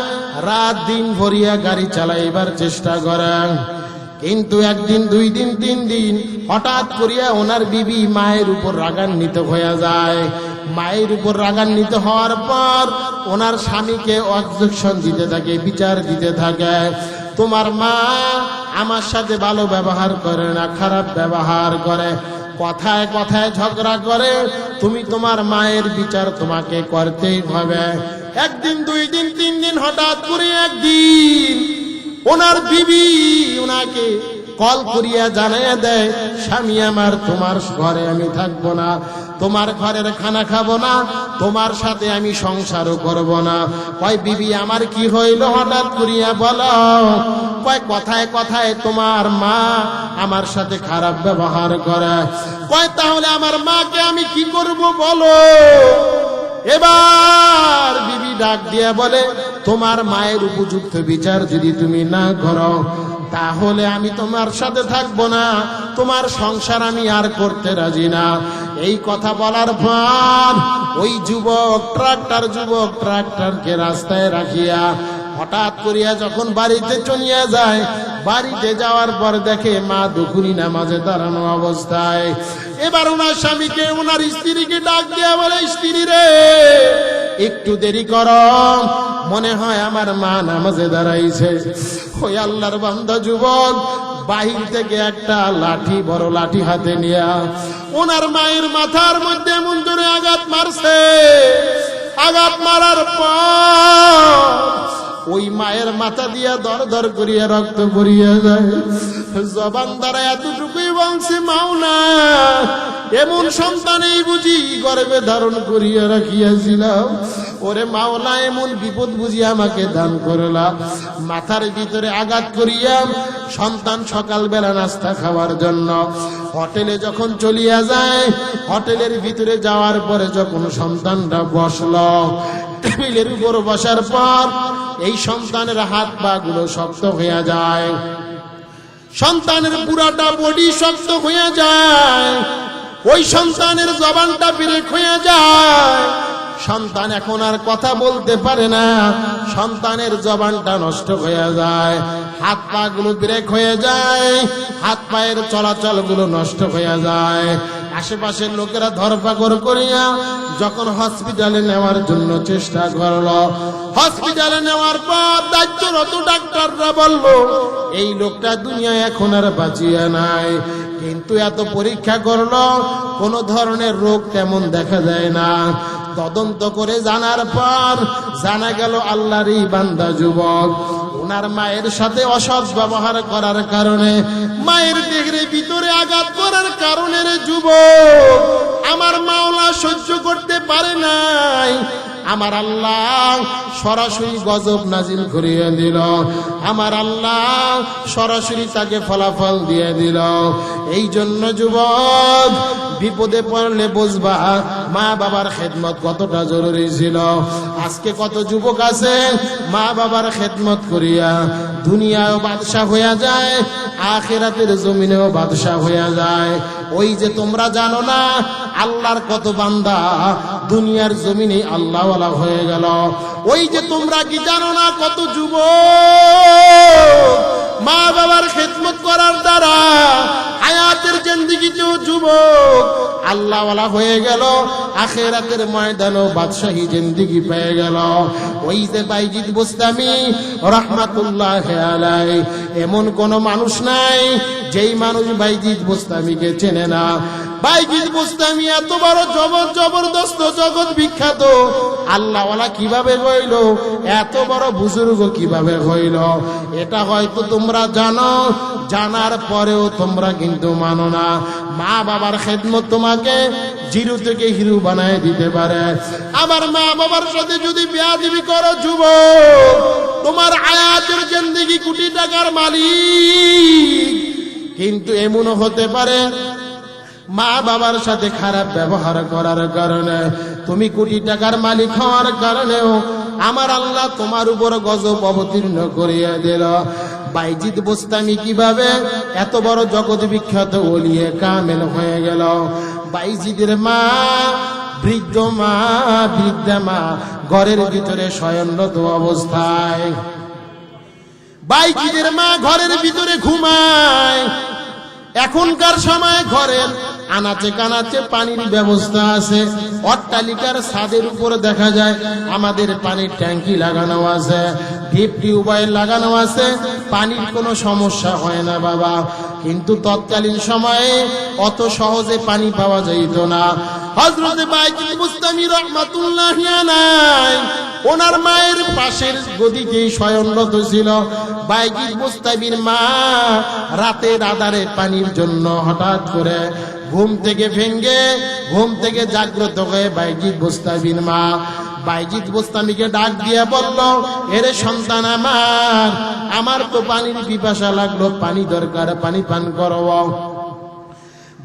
রাত দিন ভরিয়া গাড়ি চালাইবার চেষ্টা করেন, কিন্তু একদিন, 2 দিন, 3 দিন হঠাৎ করিয়া ওনার বিবি মায়ের উপর রাগান্বিত হয়ে যায়। মায়ের উপর রাগান্বিত হওয়ার পর ওনার স্বামীকে অবজেকশন দিতে থাকে, বিচার দিতে থাকে। তোমার মা আমার সাথে ভালো ব্যবহার করে না, খারাপ ব্যবহার করে, কথায় কথায় ঝগড়া করে, তুমি তোমার মায়ের বিচার তোমাকে করতেই হবে। একদিন, 2 দিন, 3 দিন, হঠাৎ করে একদিন ওনার বিবি ওনাকে কল করিয়া জানাইয়া দেয়, স্বামী আমার, তোমার ঘরে আমি থাকবো না, তোমার ঘরের খানা খাবো না, তোমার সাথে আমি সংসারও করব না। কয় বিবি আমার কি হইল হঠাৎ করিয়া বলো? কয় কথায় কথায় তোমার মা আমার সাথে খারাপ ব্যবহার করে। কয় তাহলে আমার মাকে আমি কি করব বলো? এবার বিবি ডাক দিয়া বলে, তোমার মায়ের উপযুক্ত বিচার যদি তুমি না করো তাহলে আমি তোমার সাথে থাকবো না, তোমার সংসার আমি আর করতে রাজি না। এই কথা বলার পর ওই যুবক ট্রাক্টরকে রাস্তায় রাখিয়া হঠাৎ করিয়া যখন বাড়িতে চলিয়া যায়, বাড়িতে যাওয়ার পর দেখে মা দুপুরি নামাজে দাঁড়ানো অবস্থায়। এবার ওনার স্বামীকে, ওনার স্ত্রীকে ডাক দিয়া বলে, স্ত্রী রে, একটু দেরি করো, মনে হয় আমার মা নামাজে দাঁড়াইছে। ওই আল্লাহর বান্দা যুবক বাহির থেকে একটা লাঠি, বড় লাঠি হাতে নিয়া ওনার মায়ের মাথার মধ্যে এমন জোরে আঘাত মারছে। আঘাত মারার পর ওই মায়ের মাথা দিয়া দর দর করিয়া রক্ত পড়িয়া যায়। জবান দ্বারা এতটুকুই বলছে, মাওলা, এমন সন্তানেই বুঝি গর্ভে ধারণ করিয়া রাখিয়াছিলাম। ওরে মাওলা, এমন বিপদ বুঝি আমাকে দান করলা। মাথার ভিতরে আঘাত করিয়া সন্তান সকালবেলা নাস্তা খাওয়ার জন্য হোটেলে যখন চলিয়া যায়, হোটেলের ভিতরে যাওয়ার পরে যখন সন্তানটা বসলো, টেবিলের উপর বসার পর এই সন্তানের হাত পা গুলো শক্ত হয়ে যায়, সন্তানের পুরাটা বডি শক্ত হয়ে যায়, ওই সন্তানের জবানটা ব্রেক হয়ে যায়। সন্তান এখন আর কথা বলতে পারে না, সন্তানের জবানটা নষ্ট হয়ে যায়, হাত পা গুলো ব্রেক হয়ে যায়, হাত পায়ের চলাচল গুলো নষ্ট হয়ে যায়। আশেপাশের লোকেরা ধরপাকড় করিয়া যখন হসপিটালে নেওয়ার জন্য চেষ্টা করলো, হসপিটালে নেওয়ার পর দায়িত্বরত ডাক্তাররা বলল, এই লোকটা দুনিয়ায় এখন আর বাঁচিয়া নাই। কিন্তু এত পরীক্ষা করলো, কোন ধরনের রোগ তেমন দেখা যায় না। তদন্ত করে জানার পর জানা গেল আল্লাহরই বান্দা যুবক ওনার মায়ের সাথে অসৎ ব্যবহার করার কারণে, মায়ের দেহের ভিতরে আঘাত করার কারণে রে যুবক আমার মাওলা সহ্য করতে পারে নাই। আমার আল্লাহ সরাসরি গজব নাজিল করিয়ে দিল, আমার আল্লাহ সরাসরি তাকে ফলাফল দিয়ে দিল। এই জন্য যুবক বিপদে পড়লে বুঝবা মা বাবার খেদমত কতটা জরুরি ছিল। আজকে কত যুবক আছে মা বাবার খেদমত করিয়া দুনিয়াও বাদশা হইয়া যায়, আখিরাতের জমিনেও বাদশা হইয়া যায়। ওই যে তোমরা জানো না আল্লাহর কত বান্দা দুনিয়ার জমিনে আল্লাহওয়ালা হয়ে গেল, ওই যে তোমরা কি জানো না কত যুবক মা বাবার খেদমত করার দ্বারা হায়াতের জিন্দেগিতেও যুবক আল্লাহওয়ালা হয়ে গেল, আখিরাতের ময়দানও বাদশাহী জিন্দেগি পেয়ে গেল। ওই যে বাইজিদ বুস্তামি রাহমাতুল্লাহি আলাইহি, এমন কোন মানুষ নাই যেই মানুষ বাইজিদ বুস্তামিকে চেনে না। বাইজিদ বুস্তামি এত বড় জবরদস্ত জগৎ বিখ্যাত আল্লাহওয়ালা কিভাবে হইল, এত বড় বুজুর্গ কিভাবে হইল, এটা হয়তো তোমরা জানো, জানার পরেও তোমরা কিন্তু মানো না। মা বাবার খেদমত তোমাকে জিরো থেকে হিরো বানায় দিতে পারে। আবার মা বাবার সাথে যদি বেয়াদবি করো যুবক, তোমার হায়াতের জিন্দেগি কোটি টাকার মালিক, কিন্তু এমনও হতে পারে মা বাবার সাথে খারাপ ব্যবহার করার কারণে তুমি কোটি টাকার মালিক হওয়ার কারণেও আমার আল্লাহ তোমার উপর গজব অবতীর্ণ করিয়া দিল। বাইজিদ বুস্তামি কিভাবে এত বড় জগৎ বিখ্যাত ওলিয়ে কামেল হয়ে গেল? বাইজিদের মা বৃদ্ধা মা ঘরের ভিতরে শয়নরত অবস্থায়। বাইজিদের মা ঘরের ভিতরে ঘুমায়। এখনকার সময় ঘরের আনাচে কানাচে পানির ব্যবস্থা আছে। অট্টালিকার ছাদের উপরে দেখা যায় আমাদের পানির ট্যাঙ্কি লাগানো আছে, ডিপ টিউবওয়েল লাগানো আছে, পানির কোনো সমস্যা হয় না বাবা। কিন্তু তৎকালীন সময়ে অত সহজে পানি পাওয়া যাইত না। হযরত বাইজিদ বুস্তামি রাহমাতুল্লাহি আলাইহি ওনার মায়ের পাশের গদিতেই শয়নরত ছিল। বাইজিদ বুস্তামির মা রাতের আধারে পানির জন্য হঠাৎ করে ঘুম থেকে জাগ্রত হয়ে বাইজিদ বুস্তামির মা বাইজিদ বুস্তামিকে ডাক দিয়ে বলল, এরে সন্তান আমার তো পানির পিপাসা লাগলো, পানি দরকার, পানি পান করো।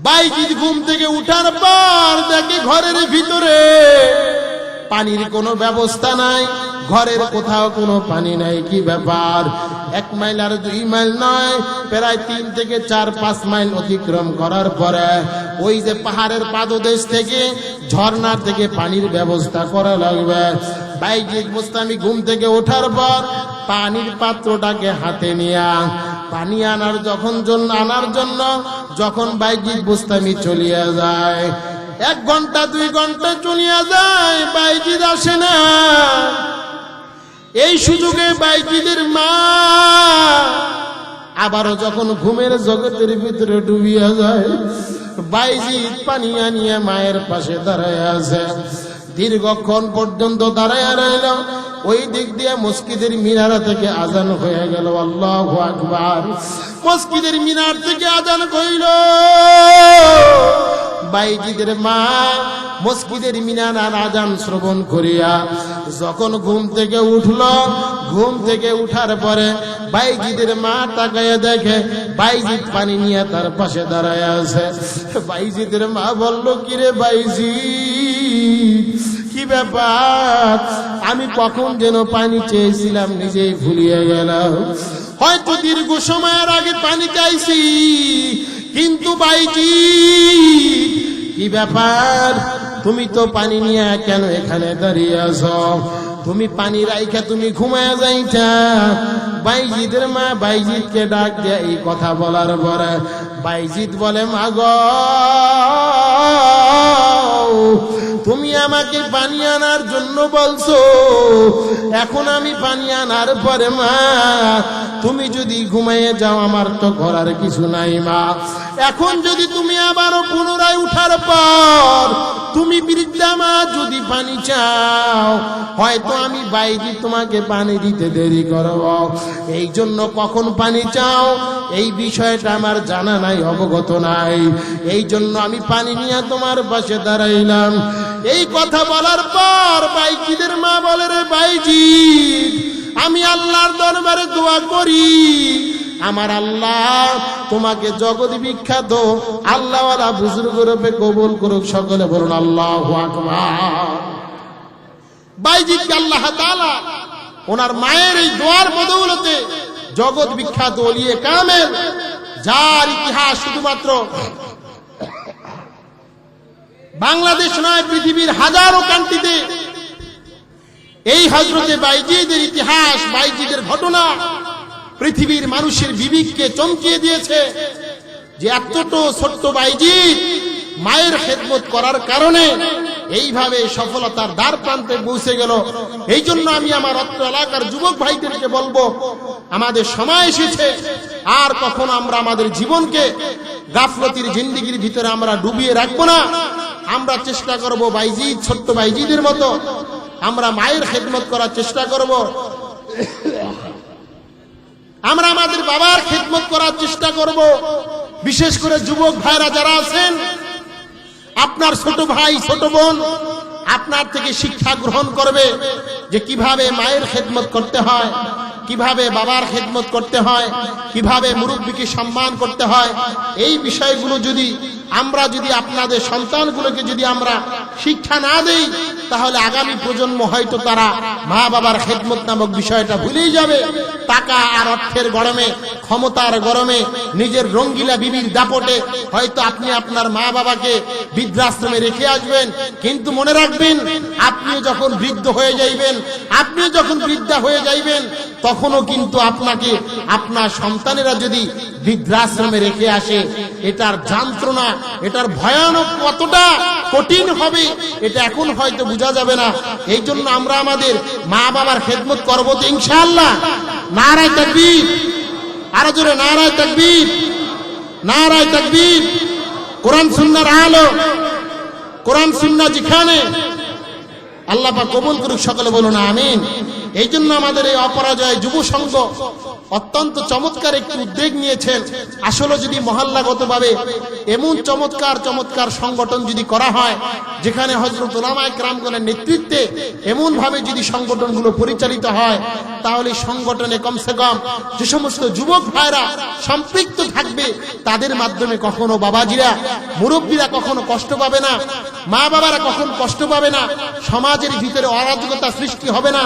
বাইজিদ ঘুম থেকে উঠার পর দেখে ঘরের ভিতরে পানির কোনো ব্যবস্থা নাই, ঘরের কোথাও কোনো পানি নাই। কি ব্যাপার? 1 মাইল আর 2 মাইল নয়, প্রায় 3 থেকে 4-5 মাইল অতিক্রম করার পরে ওই যে পাহাড়ের পাদদেশ থেকে ঝর্ণা থেকে পানির ব্যবস্থা করা লাগবে। বাইজিদ বুস্তামি ঘুম থেকে ওঠার পর পানির পাত্রটাকে হাতে নিয়ে পানি আনার জন্য যখন বাইজিদ বুস্তামি চলিয়া যায়, 1 ঘন্টা 2 ঘন্টা চলিয়া যায়, বাইজিদ আসে না। এই সুযোগে বাইজিদের মা আবারও যখন ঘুমের জগতের ভিতরে ডুবিয়া যায়, বাইজিদ পানি আনিয়ে মায়ের পাশে দাঁড়ায় আছে। দীর্ঘক্ষণ পর্যন্ত দাঁড়ায় রইল। ওই দিক দিয়ে মসজিদের মিনার থেকে আজান হয়ে গেল। আল্লাহু আকবার। মসজিদের মিনার থেকে আজান হইল। বাইজিদের মা মসজিদের মিনার আজান শ্রবণ করিয়া যখন ঘুম থেকে উঠল, ঘুম থেকে উঠার পরে বাইজিদের মা তাকায় দেখে বাইজিদ পানি নিয়ে তার পাশে দাঁড়ায় আছে। বাইজিদের মা বলল, কিরে বাইজিদ, কি ব্যাপার? আমি কখন যেন পানি চেয়েছিলাম, নিজেই ভুলিয়ে গেলাম। হয়তো দীর্ঘ সময়ের আগে পানি চাইছি, কিন্তু বাইজিদ, কি ব্যাপার? তুমি তো পানি নিয়ে কেন এখানে দাঁড়িয়ে আছো? তুমি পানি রাইখা তুমি ঘুমায়া যাইতা। বাইজিদের মা বাইজিদকে ডাক দিয়ে এই কথা বলার পরে বাইজিদ বলে, মা গো, তুমি আমাকে পানি আনার জন্য বলছো, এখন আমি পানি আনার পরে মা তুমি যদি ঘুমাইয়ে যাও আমার তো করার কিছু নাই মা। এখন যদি তুমি আবারও পুনরায় উঠার পর তুমি বৃদ্ধা মা যদি পানি চাও, হয়তো আমি বাইজিদ তোমাকে পানি দিতে দেরি করব। এই জন্য কখন পানি চাও এই বিষয়টা আমার জানা নাই, অবগত নাই। এই জন্য আমি পানি নিয়ে তোমার পাশে দাঁড়াইলাম। এই কথা বলার পর বাইজিদের মা বলে, রে বাইজিদ, আমি আল্লাহর দরবারে দোয়া করি, আমার আল্লাহ তোমাকে জগৎ বিখ্যাত আল্লাহওয়ালা বুজুর্গ রূপে কবুল করুক। সকলে বলুন আল্লাহু আকবার। বাইজিদকে আল্লাহ তাআলা ওনার মায়ের এই দোয়ার বদৌলতে জগৎ বিখ্যাত ওলিয়ে কামেল, যার ইতিহাস শুধুমাত্র বাংলাদেশ নয়, পৃথিবীর হাজারো কান্ট্রিতে এই হযরতে বাইজিদের ইতিহাস, বাইজিদের ঘটনা পৃথিবীর মানুষের বিবেককে চমকিয়ে দিয়েছে যে এতটা ছোট্ট বাইজিদ মায়ের খেদমত করার কারণে এইভাবে সফলতার দ্বার প্রান্তে পৌঁছে গেল। এই জন্য আমি আমার অত্র এলাকার যুবক ভাইদেরকে বলবো, আমাদের সময় এসেছে, আর কখনো আমরা আমাদের জীবনকে গাফলতির জিন্দেগির ভিতরে আমরা ডুবিয়ে রাখবো না। আমরা চেষ্টা করব বাইজিদ, ছোট্ট বাইজিদের মতো আমরা মায়ের খেদমত করার চেষ্টা করব। আমরা আমাদের বাবার খেদমত করার চেষ্টা করব। বিশেষ করে যুবক ভাইরা যারা আছেন, আপনার ছোট ভাই ছোট বোন আপনার থেকে শিক্ষা গ্রহণ করবে যে কিভাবে মায়ের খেদমত করতে হয়, কিভাবে বাবার খেদমত করতে হয়, কিভাবে মুরব্বিকে সম্মান করতে হয়। এই বিষয়গুলো যদি আমরা আপনাদের সন্তানগুলোকে যদি আমরা শিক্ষা না দেই, তাহলে আগামী প্রজন্ম হয়তো তারা মা বাবার খেদমত নামক বিষয়টা ভুলেই যাবে। টাকা আর অর্থের গরমে, ক্ষমতার গরমে, নিজের রঙ্গিলা বিবির দাপটে হয়তো আপনি আপনার মা বাবাকে বৃদ্ধাশ্রমে রেখে আসবেন, কিন্তু মনে রাখবেন আপনিও যখন বৃদ্ধ হয়ে যাইবেন, আপনিও যখন বৃদ্ধা হয়ে যাইবেন, তখনও কিন্তু আপনাকে আপনার সন্তানেরা যদি বৃদ্ধাশ্রমে রেখে আসে, এটার যন্ত্রণা, এটার ভয়ানক কতটা কঠিন হবে এটা এখন হয়তো বোঝা যাবে না। এই জন্য আমরা আমাদের মা বাবার খেদমত করবো তো ইনশাআল্লাহ। নারায়ে তাকবীর, আরো জোরে নারায়ে তাকবীর, নারায়ে তাকবীর। কোরআন সুন্নাহর আলো, কোরআন সুন্নাহ যেখানে, আল্লাহ পাক কবুল করুক, সকলে বলুন আমিন। এই জন্য আমাদের এই অপরাজয় যুব সংঘ অত্যন্ত চমৎকার একটি উদ্যোগ নিয়েছেন। আসলে যদি মহল্লাগতভাবে এমন চমৎকার চমৎকার সংগঠন যদি করা হয়, যেখানে হযরত উলামায়ে কেরামগণের নেতৃত্বে এমন ভাবে যদি সংগঠনগুলো পরিচালিত হয়, তাহলে সংগঠনে কমসে কম যে সমস্ত যুবক ভাইরা সম্পৃক্ত থাকবে, তাদের মাধ্যমে কখনো বাবাজিরা, মুরব্বীরা কখনো কষ্ট পাবে না, মা বাবারা কখনো কষ্ট পাবে না, সমাজের ভিতরে অরাজকতা সৃষ্টি হবে না,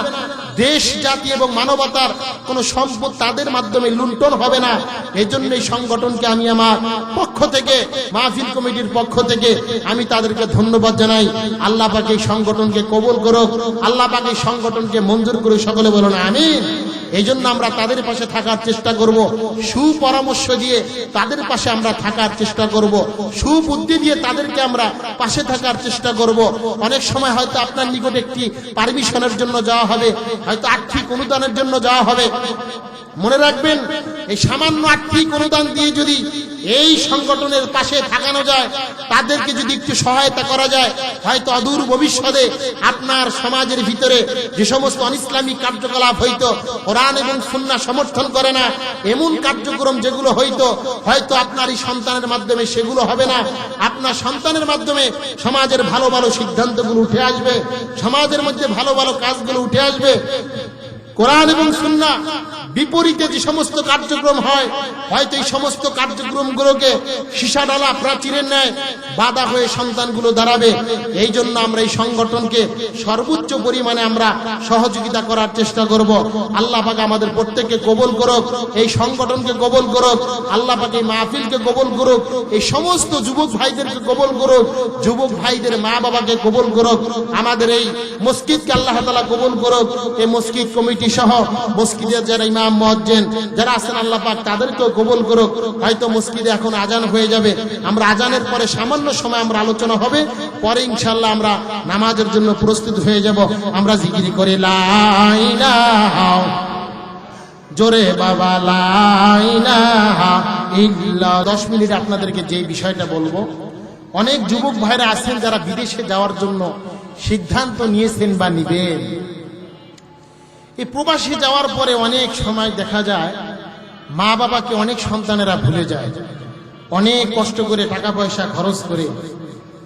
দেশ জাতি এবং মানবতার কোন সম্পদ তাদের মাধ্যমে লুণ্ঠন হবে না। এই জন্য এই সংগঠনকে আমি আমার পক্ষ থেকে, মাহফিল কমিটির পক্ষ থেকে আমি তাদেরকে ধন্যবাদ জানাই। আল্লাহ পাক এই সংগঠনকে কবুল করুক, আল্লাহ পাক এই সংগঠনকে মঞ্জুর করে, সকলে বলুন আমিন। এই জন্য আমরা তাদের পাশে থাকার চেষ্টা করব, সুপরামর্শ দিয়ে তাদের পাশে আমরা থাকার চেষ্টা করব, সুবুদ্ধি দিয়ে তাদেরকে আমরা পাশে থাকার চেষ্টা করব। অনেক সময় হয়তো আপনার নিকট একটি পারমিশনের জন্য যাওয়া হবে, হয়তো আর্থিক অনুদানের জন্য যাওয়া হবে। মনে রাখবেন, এই সামান্য আর্থিক অনুদান দিয়ে যদি এই সংগঠনের পাশে থাকানো যায়, তাদেরকে যদি একটু সহায়তা করা যায়, হয়তো অদূর ভবিষ্যতে আপনার সমাজের ভিতরে যে সমস্ত অনিসলামিক কার্যকলাপ হইতো, কোরআন এবং সুন্নাহ সমর্থন করে না, এমন কার্যক্রম যেগুলো হয়তো আপনার এই সন্তানের মাধ্যমে সেগুলো হবে না। আপনার সন্তানের মাধ্যমে সমাজের ভালো ভালো সিদ্ধান্তগুলো উঠে আসবে, সমাজের মধ্যে ভালো ভালো কাজগুলো উঠে আসবে। কোরআন এবং সুন্নাহ বিপরীতে যে সমস্ত কার্যক্রম হয়, হয়তো এই সমস্ত কার্যক্রমগুলোকে সীসাডালা প্রাচীরের ন্যায় বাধা হয়ে সন্তানগুলো দাঁড়াবে। এই জন্য আমরা এই সংগঠনকে সর্বোচ্চ পরিমাণে আমরা সহযোগিতা করার চেষ্টা করব। আল্লাহ পাক আমাদের প্রত্যেককে কবুল করুক, এই সংগঠনকে কবুল করুক, আল্লাহ পাক এই মাহফিলকে কবুল করুক, এই সমস্ত যুবক ভাইদেরকে কবুল করুক, যুবক ভাইদের মা বাবাকে কবুল করুক, আমাদের এই মসজিদকে আল্লাহ তাআলা কবুল করুক। এই মসজিদ কমিটি সহ মসজিদের যারা ইমাম মুয়াজ্জিন যারা আছেন, আল্লাহ পাক তাদেরকেও কবুল করুক। হয়তো মসজিদে এখন আজান হয়ে যাবে, আমরা আজানের পরে সামান্য সময় আমরা আলোচনা হবে, পরে ইনশাআল্লাহ আমরা নামাজের জন্য প্রস্তুত হয়ে যাব। আমরা জিকির করি লা ইলাহা, জোরে বাবা লা ইলাহা ইল্লাল্লাহ। 10 মিনিট আপনাদেরকে যে বিষয়টা বলবো, অনেক যুবক ভাইরা আছেন যারা বিদেশে যাওয়ার জন্য সিদ্ধান্ত নিয়েছেন বা নিবেন। এই প্রবাসী যাওয়ার পরে অনেক সময় দেখা যায় মা বাবাকে অনেক সন্তানেরা ভুলে যায়। অনেক কষ্ট করে টাকা পয়সা খরচ করে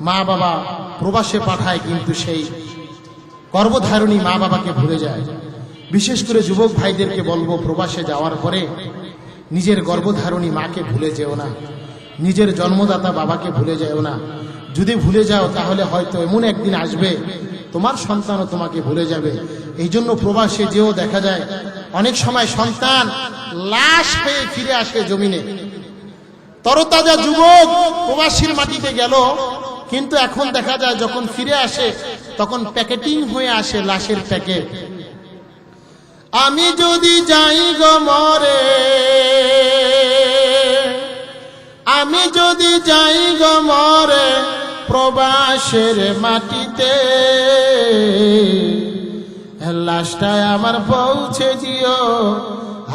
মা বাবা প্রবাসে পাঠায়, কিন্তু সেই গর্ভধারণী মা বাবাকে ভুলে যায়। বিশেষ করে যুবক ভাইদেরকে বলবো, প্রবাসে যাওয়ার পরে নিজের গর্ভধারণী মাকে ভুলে যেও না, নিজের জন্মদাতা বাবাকে ভুলে যেও না। যদি ভুলে যাও তাহলে হয়তো এমন একদিন আসবে তোমার সন্তানও তোমাকে ভুলে যাবে। এই জন্য প্রবাসে যেও দেখা যায় অনেক সময় সন্তান লাশ হয়ে ফিরে আসে জমিনে। তরতাজা যুবক প্রবাসীর মাটিতে গেল, কিন্তু এখন দেখা যায় যখন ফিরে আসে তখন প্যাকেটিং হয়ে আসে লাশের প্যাকেট। আমি যদি যাই গো মরে, আমি যদি যাই গো মরে প্রবাসের মাটিতে, লাশটা আমার পৌঁছে দিও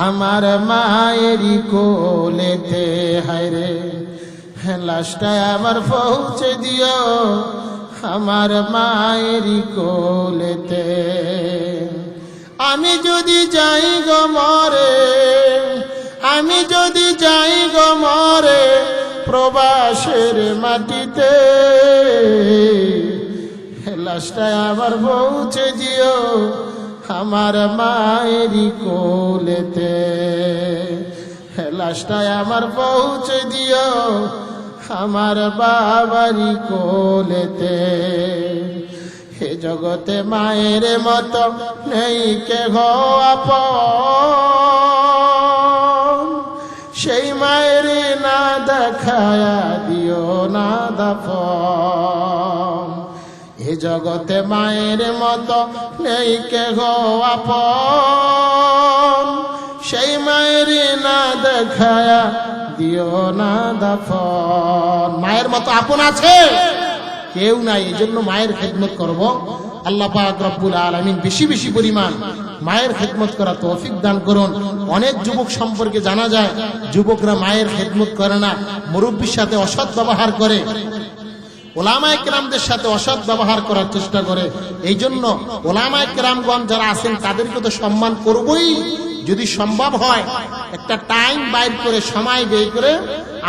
আমার মায়েরই কোলেতে। হায়রে, লাশটা আমার পৌঁছে দিও আমার মায়েরই কোলেতে। আমি যদি যাই গো মরে, আমি যদি যাই গো মরে প্রবাসের মাটিতে, লাশটা আবার পৌঁছে দিও আমার মায়েরই কোলেতে। লাশটা আমার পৌঁছে দিও আমার বাবারই কোলেতে। হে জগতে মায়ের মতো নেই কেহ আপন, সেই মায়ের না দেখায়া দিও না দাফন। এ জগতে মায়ের মতো নেই কেহ আপন, সেই মায়ের না দেখায়া দিও না দাফন। মায়ের মতো আপন আছে কেউ নাই, এই জন্য মায়ের খেদমত করব। আল্লাহ পাক রব্বুল আলামিন বেশি বেশি পরিমাণ মায়ের খেদমত করা তৌফিক দান করুন। অনেক যুবক সম্পর্কে জানা যায় যুবকরা মায়ের খেদমত করে না, মুরব্বির সাথে অসৎ ব্যবহার করে, ওলামায়ে কেরামদের সাথে অসৎ ব্যবহার করার চেষ্টা করে। এই জন্য ওলামায়ে কেরামগণ যারা আছেন তাদেরকে তো সম্মান করবই, যদি সম্ভব হয় একটা টাইম বাইর করে সময় ব্যয় করে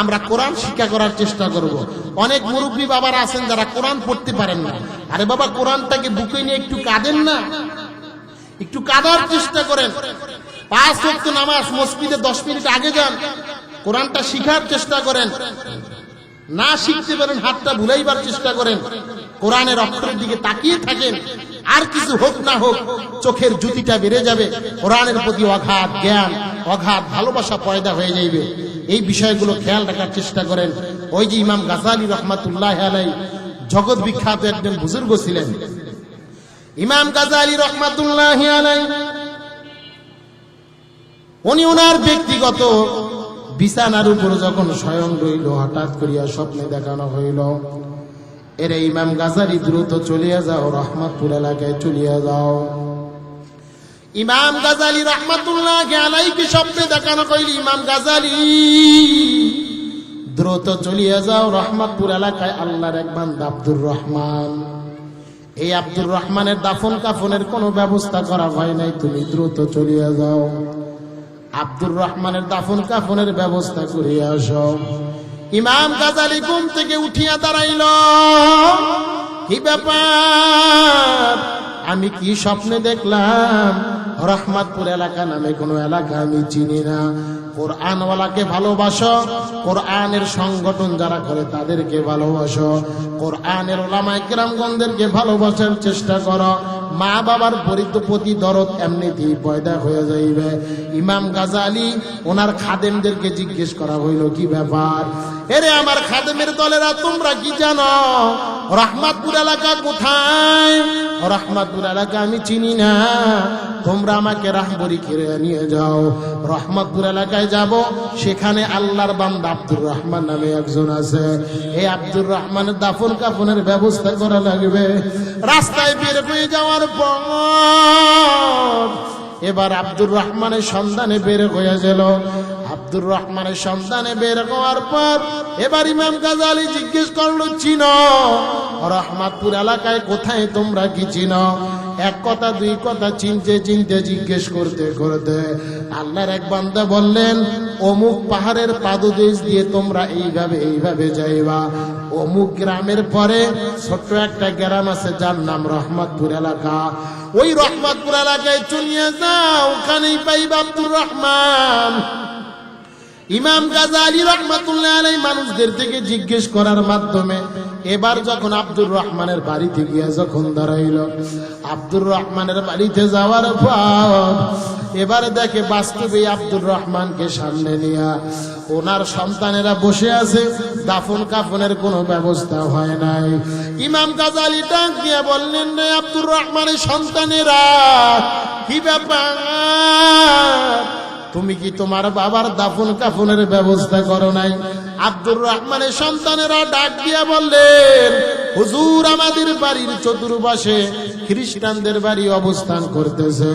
আমরা কোরআন শিক্ষা করার চেষ্টা করব। অনেক মুরব্বী বাবারা আছেন যারা কোরআন পড়তে পারেন না, আরে বাবা কোরআনটাকে বুকে নিয়ে একটু কাঁদেন না, একটু কাঁদার চেষ্টা করেন। 5 ওয়াক্ত নামাজ মসজিদে 10 মিনিট আগে যান, কোরআনটা শিখার চেষ্টা করেন। না শিখতে পারেন হাতটা ভুলাইবার চেষ্টা করেন, কোরআনের অক্ষরের দিকে তাকিয়ে থাকেন। আর কিছু হোক না হোক চোখের জ্যোতিটা বেড়ে যাবে, কোরআনের প্রতি অগাধ জ্ঞান অগাধ ভালোবাসা পয়দা হয়ে যাবে। এই বিষয়গুলো খেয়াল রাখার চেষ্টা করেন। ওই যে ইমাম গাজালি রহমাতুল্লাহ আলাইহি জগৎ বিখ্যাত একজন বুজুর্গ ছিলেন, ইমাম গাজালি রহমাতুল্লাহ আলাইহি, উনি ওনার ব্যক্তিগত বিছানার উপরে যখন স্বয়ং রইল, হঠাৎ করিয়া স্বপ্নে দেখানো হইল, এরে ইমাম গাজালি দ্রুত চলিয়া যাও, রহমাতপুর এলাকায় চলিয়া যাও। ইমাম গাজালি রহমাতুল্লাহ আলাইহি স্বপ্নে দেখানো হইল, ইমাম গাজালি দ্রুত চলিয়া যাও রহমাতপুর এলাকায়, আল্লাহর এক বান্দা আব্দুর রহমান, এই আব্দুর রহমানের দাফন কাফনের কোনো ব্যবস্থা করা হয় নাই, তুমি দ্রুত চলিয়া যাও, আব্দুর রহমানের দাফন কাফনের ব্যবস্থা করিয়া আসো। ইমাম গাজালি ঘুম থেকে উঠিয়া দাঁড়াইল, কি ব্যাপার, আমি কি স্বপ্নে দেখলাম? রহমাতপুর এলাকা নামে কোন এলাকা আমি চিনি না। কোরআনওয়ালাকে ভালোবাসো, কোরআনের সংগঠন যারা করে তাদেরকে ভালোবাসো, কোরআনের ওলামায়ে কেরামগণদেরকে ভালোবাসার চেষ্টা করো। মা বাবার প্রতি দরদ এমনিতেই পয়দা হয়ে যাইবে। ইমাম গাজালি ওনার খাদেমদেরকে জিজ্ঞেস করা হইল, কি ব্যাপার? এরে আমার খাদেমের দলেরা, তোমরা কি জানো রহমাতপুর এলাকা কোথায়? রহমাতপুর এলাকা আমি চিনি না, তোমরা আমাকে রাহবরি করে নিয়ে যাও। রহমাতপুর এলাকায় যাব, সেখানে আল্লাহর বান্দা আব্দুর রহমান নামে একজন আছে, এই আব্দুর রহমানের দাফন কাফনের ব্যবস্থা করা লাগবে। রাস্তায় বের হয়ে যাওয়ার পর এবার আব্দুর রহমানের সন্ধানে বের হয়ে গেল। আব্দুর রহমানের সন্ধানে বের হওয়ার পর এবার ইমাম গাজালি জিজ্ঞেস করলো, চিনো রহমাতপুর এলাকায় কোথায়? তোমরা কি চিনো? এক কথা দুই কথা চিনতে চিনতে জিজ্ঞেস করতে করতে আল্লাহর এক বান্দা বললেন, অমুক পাহাড়ের পাদদেশ দিয়ে তোমরা এইভাবে এইভাবে যাইবা, অমুক গ্রামের পরে ছোট্ট একটা গ্রাম আছে যার নাম রহমাতপুর এলাকা, ওই রহমাতপুর এলাকায় চলিয়ে যাও, ওখানেই পাইবা আব্দুর রহমান। ইমাম গাজালি রাহমাতুল্লাহ আলাইহি মানুষদের থেকে জিজ্ঞেস করার মাধ্যমে এবার যখন আব্দুর রহমানের বাড়িতে গিয়ে যখন দাঁড়াইল, আব্দুর রহমানের বাড়িতে যাওয়ার পর এবার দেখে বাস্তবে আব্দুর রহমানকে সামনে নিয়ে ওনার সন্তানেরা বসে আছে, দাফন কাফনের কোনো ব্যবস্থা হয় নাই। ইমাম গাজালি ডাক দিয়ে বললেন, রে আব্দুর রহমানের সন্তানেরা, কি ব্যাপার, তুমি কি তোমার বাবার দাফন কাফনের ব্যবস্থা করো নাই? আব্দুর রহমানের সন্তানেরা ডাক দিয়া বললেন, হুজুর আমাদের বাড়ির চতুর্পাশে খ্রিস্টানদের বাড়ি অবস্থান করতেছে,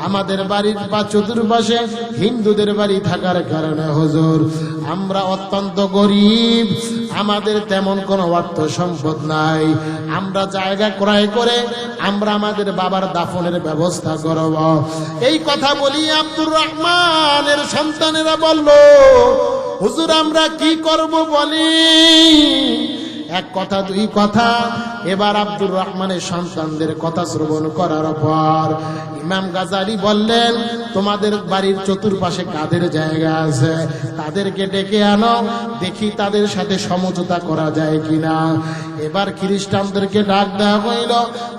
আমাদের বাড়ির বা চতুর্পাশে হিন্দুদের বাড়ি থাকার কারণে হুজুর আমরা অত্যন্ত গরিব, আমাদের তেমন কোনো অর্থ সম্পদ নাই, আমরা জায়গা ক্রয় করে আমরা আমাদের বাবার দাফনের ব্যবস্থা করব। এই কথা বলি আব্দুর রহমানের সন্তানেরা বলল, হুজুর আমরা কি করব বলি? এক কথা দুই কথা এবার আব্দুর রহমানের সন্তানদের কথা শ্রবণ করার পর ইমাম গাজালি বললেন, তোমাদের বাড়ির চতুর্পাশে কাদের জায়গা আছে তাদেরকে ডেকে আনো, দেখি তাদের সাথে সমঝোতা করা যায় কিনা। এবার খ্রিস্টানদেরকে ডাক দেওয়া হইল,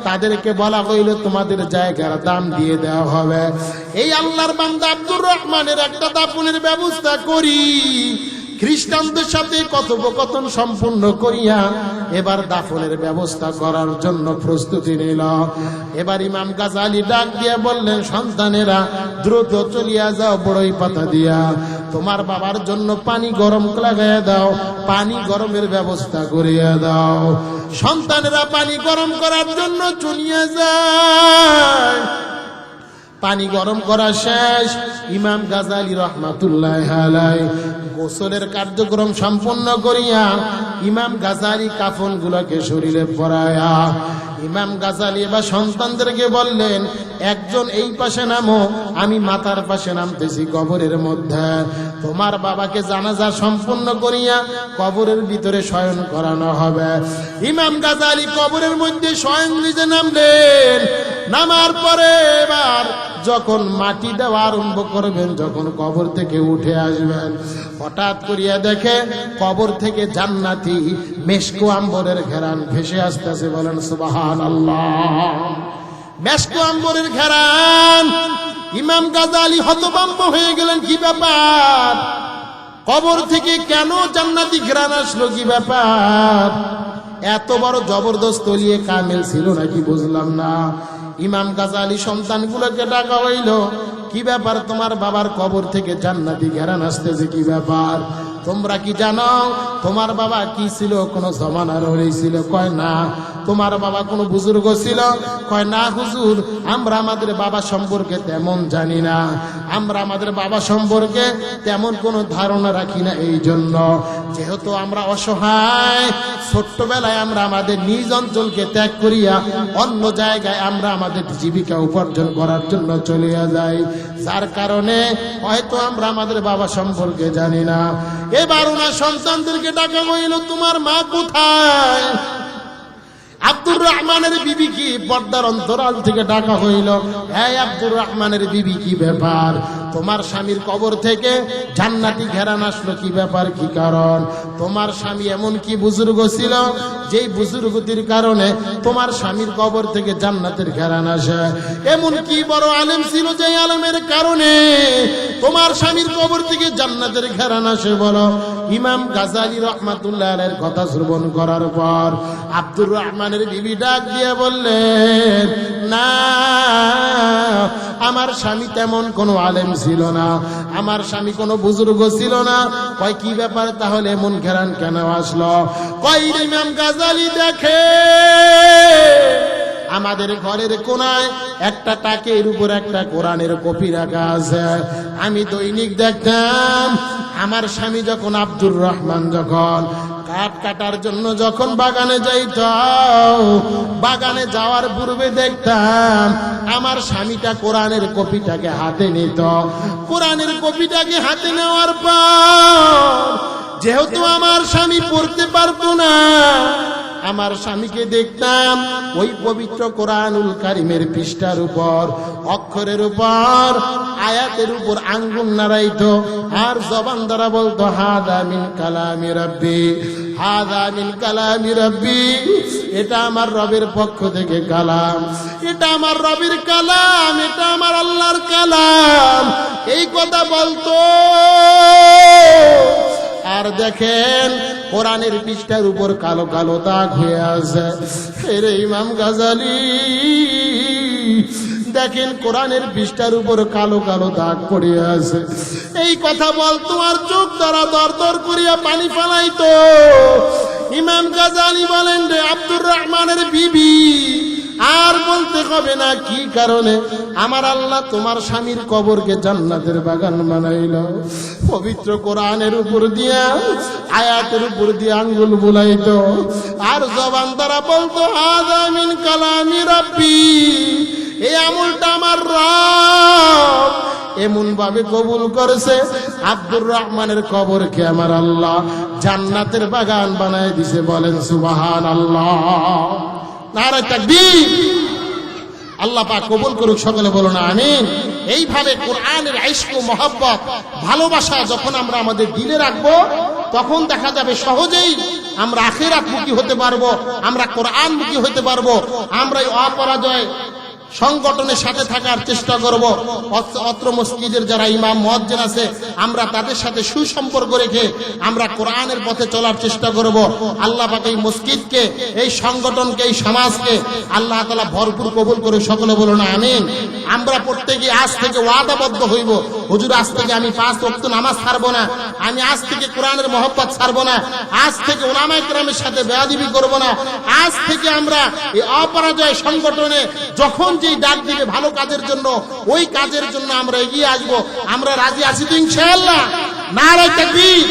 তাদেরকে বলা হইল তোমাদের জায়গার দাম দিয়ে দেওয়া হবে। এই আল্লাহর বান্দা আব্দুর রহমানের একটা দাফনের ব্যবস্থা করি, খ্রিস্টানদের সাথে কথোপকথন সম্পূর্ণ করিয়া এবার দাফনের ব্যবস্থা করার জন্য প্রস্তুতি নিল। এবার ইমাম গাজালি ডাক দিয়ে বললেন, সন্তানেরা দ্রুত চলিয়া যাও বড়ই পাতা দিয়া, তোমার বাবার জন্য পানি গরম লাগাইয়া দাও, পানি গরমের ব্যবস্থা করিয়া দাও। সন্তানেরা পানি গরম করার জন্য চলিয়া যায়। পানি গরম করা শেষ, ইমাম গাজালি রহমাতুল্লাহ আলাইহি গোসলের কার্যক্রম সম্পন্ন করিয়া ইমাম গাজালি কাফনগুলোকে শরীরে পরায়া ইমাম গাজালি এবার সন্তানদেরকে বললেন, একজন এই পাশে নামো, আমি মাথার পাশে নামতেছি কবরের মধ্যে। তোমার বাবাকে জানাজা সম্পন্ন করিয়া কবরের ভিতরে শয়ন করানো হবে। ইমাম গাজালি কবরের মধ্যে শয়ন দিতে নামলেন। নামার পরে এবার যখন মাটি দেওয়া আরম্ভ করবেন, যখন কবর থেকে উঠে আসবেন, হঠাৎ করিয়া দেখে কবর থেকে জান্নাতি মেশকো আম্বরের ঘেরান ভেসে আসতেছে। বলেন সুবহানাল্লাহ। মেশকো আম্বরের ঘেরান। ইমাম গাজালি হতভম্ব হয়ে গেলেন, কি ব্যাপার, কবর থেকে কেন জান্নাতি ঘেরান আসলো, কি ব্যাপার? এত বড় জবরদস্ত লিয়ে কামেল ছিল নাকি বুঝলাম না। ইমাম গাজালি সন্তানগুলোকে ডাকা হইল, কি ব্যাপার, তোমার বাবার কবর থেকে জান্নাতি ঘেরান আসতেছে, কি ব্যাপার? তোমরা কি জানো তোমার বাবা কি ছিল, কোন জমানার ওলি ছিল? কয় না। তোমার বাবা কোন বুজুর্গ ছিল? কয় না হুজুর, আমরা আমাদের বাবা সম্পর্কে তেমন জানি না, আমরা আমাদের বাবা সম্পর্কে তেমন কোনো ধারণা রাখি না। এই জন্য যেহেতু আমরা অসহায়, ছোট্টবেলায় আমরা আমাদের নিজ অঞ্চলকে ত্যাগ করিয়া অন্য জায়গায় আমরা আমাদের জীবিকা উপার্জন করার জন্য চলে যাই, যার কারণে হয়তো আমরা আমাদের বাবা সম্পর্কে জানি না। এবার ওনার সন্তানদেরকে ডাকা হইল, তোমার মা কোথায়? আব্দুর রহমানের বিবি কি পর্দার অন্তরাল থেকে ডাকা হইল, হ্যাঁ আব্দুর রহমানের বিবি, কি ব্যাপার, তোমার স্বামীর কবর থেকে জান্নাতি ঘেরান আসলো, কি ব্যাপার, কি কারণ? তোমার স্বামী এমন কি বুজুর্গ ছিল যেই বুজুর্গতির কারণে তোমার স্বামীর কবর থেকে জান্নাতের ঘেরান আসে? এমন কি বড় আলেম ছিল যে আলেমের কারণে তোমার স্বামীর কবর থেকে জান্নাতের ঘেরান আসে বলো? ইমাম গাজালি রহমাতুল্লাহ আলাইহির কথা শ্রবণ করার পর আব্দুর রহমানের বিবি ডাক দিয়ে বললেন, না, আমার স্বামী তেমন কোনো আলেম ছিল না, আমার স্বামী কোনো বুজুর্গ ছিল না। কয় কি ব্যাপার তাহলে, এমন ঘেরান কেন আসলো? কয় ইমাম গাজালি দেখে আমাদের ঘরের কোনায় একটা টাকের উপর একটা কোরআনের কপি রাখা আছে। আমি দৈনিক দেখতাম আমার স্বামী যখন আব্দুর রহমান যখন কাঠ কাটার জন্য যখন বাগানে যাইত, বাগানে যাওয়ার পূর্বে দেখতাম আমার স্বামীটা কোরআনের কপিটাকে হাতে নিত। কোরআনের কপিটাকে হাতে নেওয়ার পর যেহেতু আমার স্বামী পড়তে পারতো না, আমার স্বামীকে দেখতাম ওই পবিত্র কোরআনুল কারিমের পৃষ্ঠার উপর, অক্ষরের উপর, আয়াতের উপর আঙ্গুল নাড়াইতো আর জবান দ্বারা বলতো, হাদা মিন কালামি রাব্বি, হাদা মিন কালামি রাব্বি, এটা আমার রবের পক্ষ থেকে কালাম, এটা আমার রবের কালাম, এটা আমার আল্লাহর কালাম, এই কথা বলতো। আর দেখেন কোরআনের পৃষ্ঠার উপর কালো কালো দাগ হয়ে আছে। এর ইমাম গাজালি দেখেন কোরআনের পৃষ্ঠার উপর কালো কালো দাগ পড়ে আছে। এই কথা বলতো আর চোখ দ্বারা দর দর করিয়া পানি ফেলাইতো। ইমাম গাজালি বলেন, রে আব্দুর রহমানের বিবি, আর বলতে হবে না কি কারণে আমার আল্লাহ তোমার স্বামীর কবরকে জান্নাতের বাগান বানাইল। পবিত্র কোরআনের উপর দিয়া, আয়াতের উপর দিয়ে আঙ্গুল বুলাইতো আর জবান দ্বারা বলতো, হাযা মিন কালামি রাব্বি, এই আমলটা আমার রব এমন ভাবে কবুল করেছে, আব্দুর রহমানের কবরকে আমার আল্লাহ জান্নাতের বাগান বানায় দিছে। বলেন সুবহানাল্লাহ, নারে তাকবীর। আল্লাহ পাক কবুল করুক, সকলে বলুন আমিন। এইভাবে কোরআনের ইশক ও মহব্বত, ভালোবাসা যখন আমরা আমাদের দিলে রাখবো, তখন দেখা যাবে সহজেই আমরা আখিরাতমুখী হতে পারবো, আমরা কোরআনমুখী হতে পারবো, আমরা এই অপরাজয় সংগঠনের সাথে থাকার চেষ্টা করব। অত্র মসজিদের যারা ইমাম মুয়াজ্জিন আছে আমরা তাদের সাথে সুসম্পর্ক রেখে আমরা কোরআনের পথে চলার চেষ্টা করব। আল্লাহ পাক এই মসজিদকে, এই সংগঠনকে, এই সমাজকে আল্লাহ তাআলা ভরপুর কবুল করে সকলে বলুন আমিন। আমরা প্রত্যেকে আজ থেকে ওয়াদাবদ্ধ হইব, হুজুর আজ থেকে আমি 5 ওয়াক্ত নামাজ ছাড়বো না, আমি আজ থেকে কোরআনের মহব্বত ছাড়বো না, আজ থেকে উলামায়ে কেরামের সাথে বেয়াদবি করব না, আজ থেকে আমরা এই অপরাজয় সংগঠনে যখন যেই ডাক দিবে ভালো কাজের জন্য ওই কাজের জন্য আমরা এগিয়ে আসবো। আমরা রাজি আছি তো ইনশাআল্লাহ? নারে তাকবীর।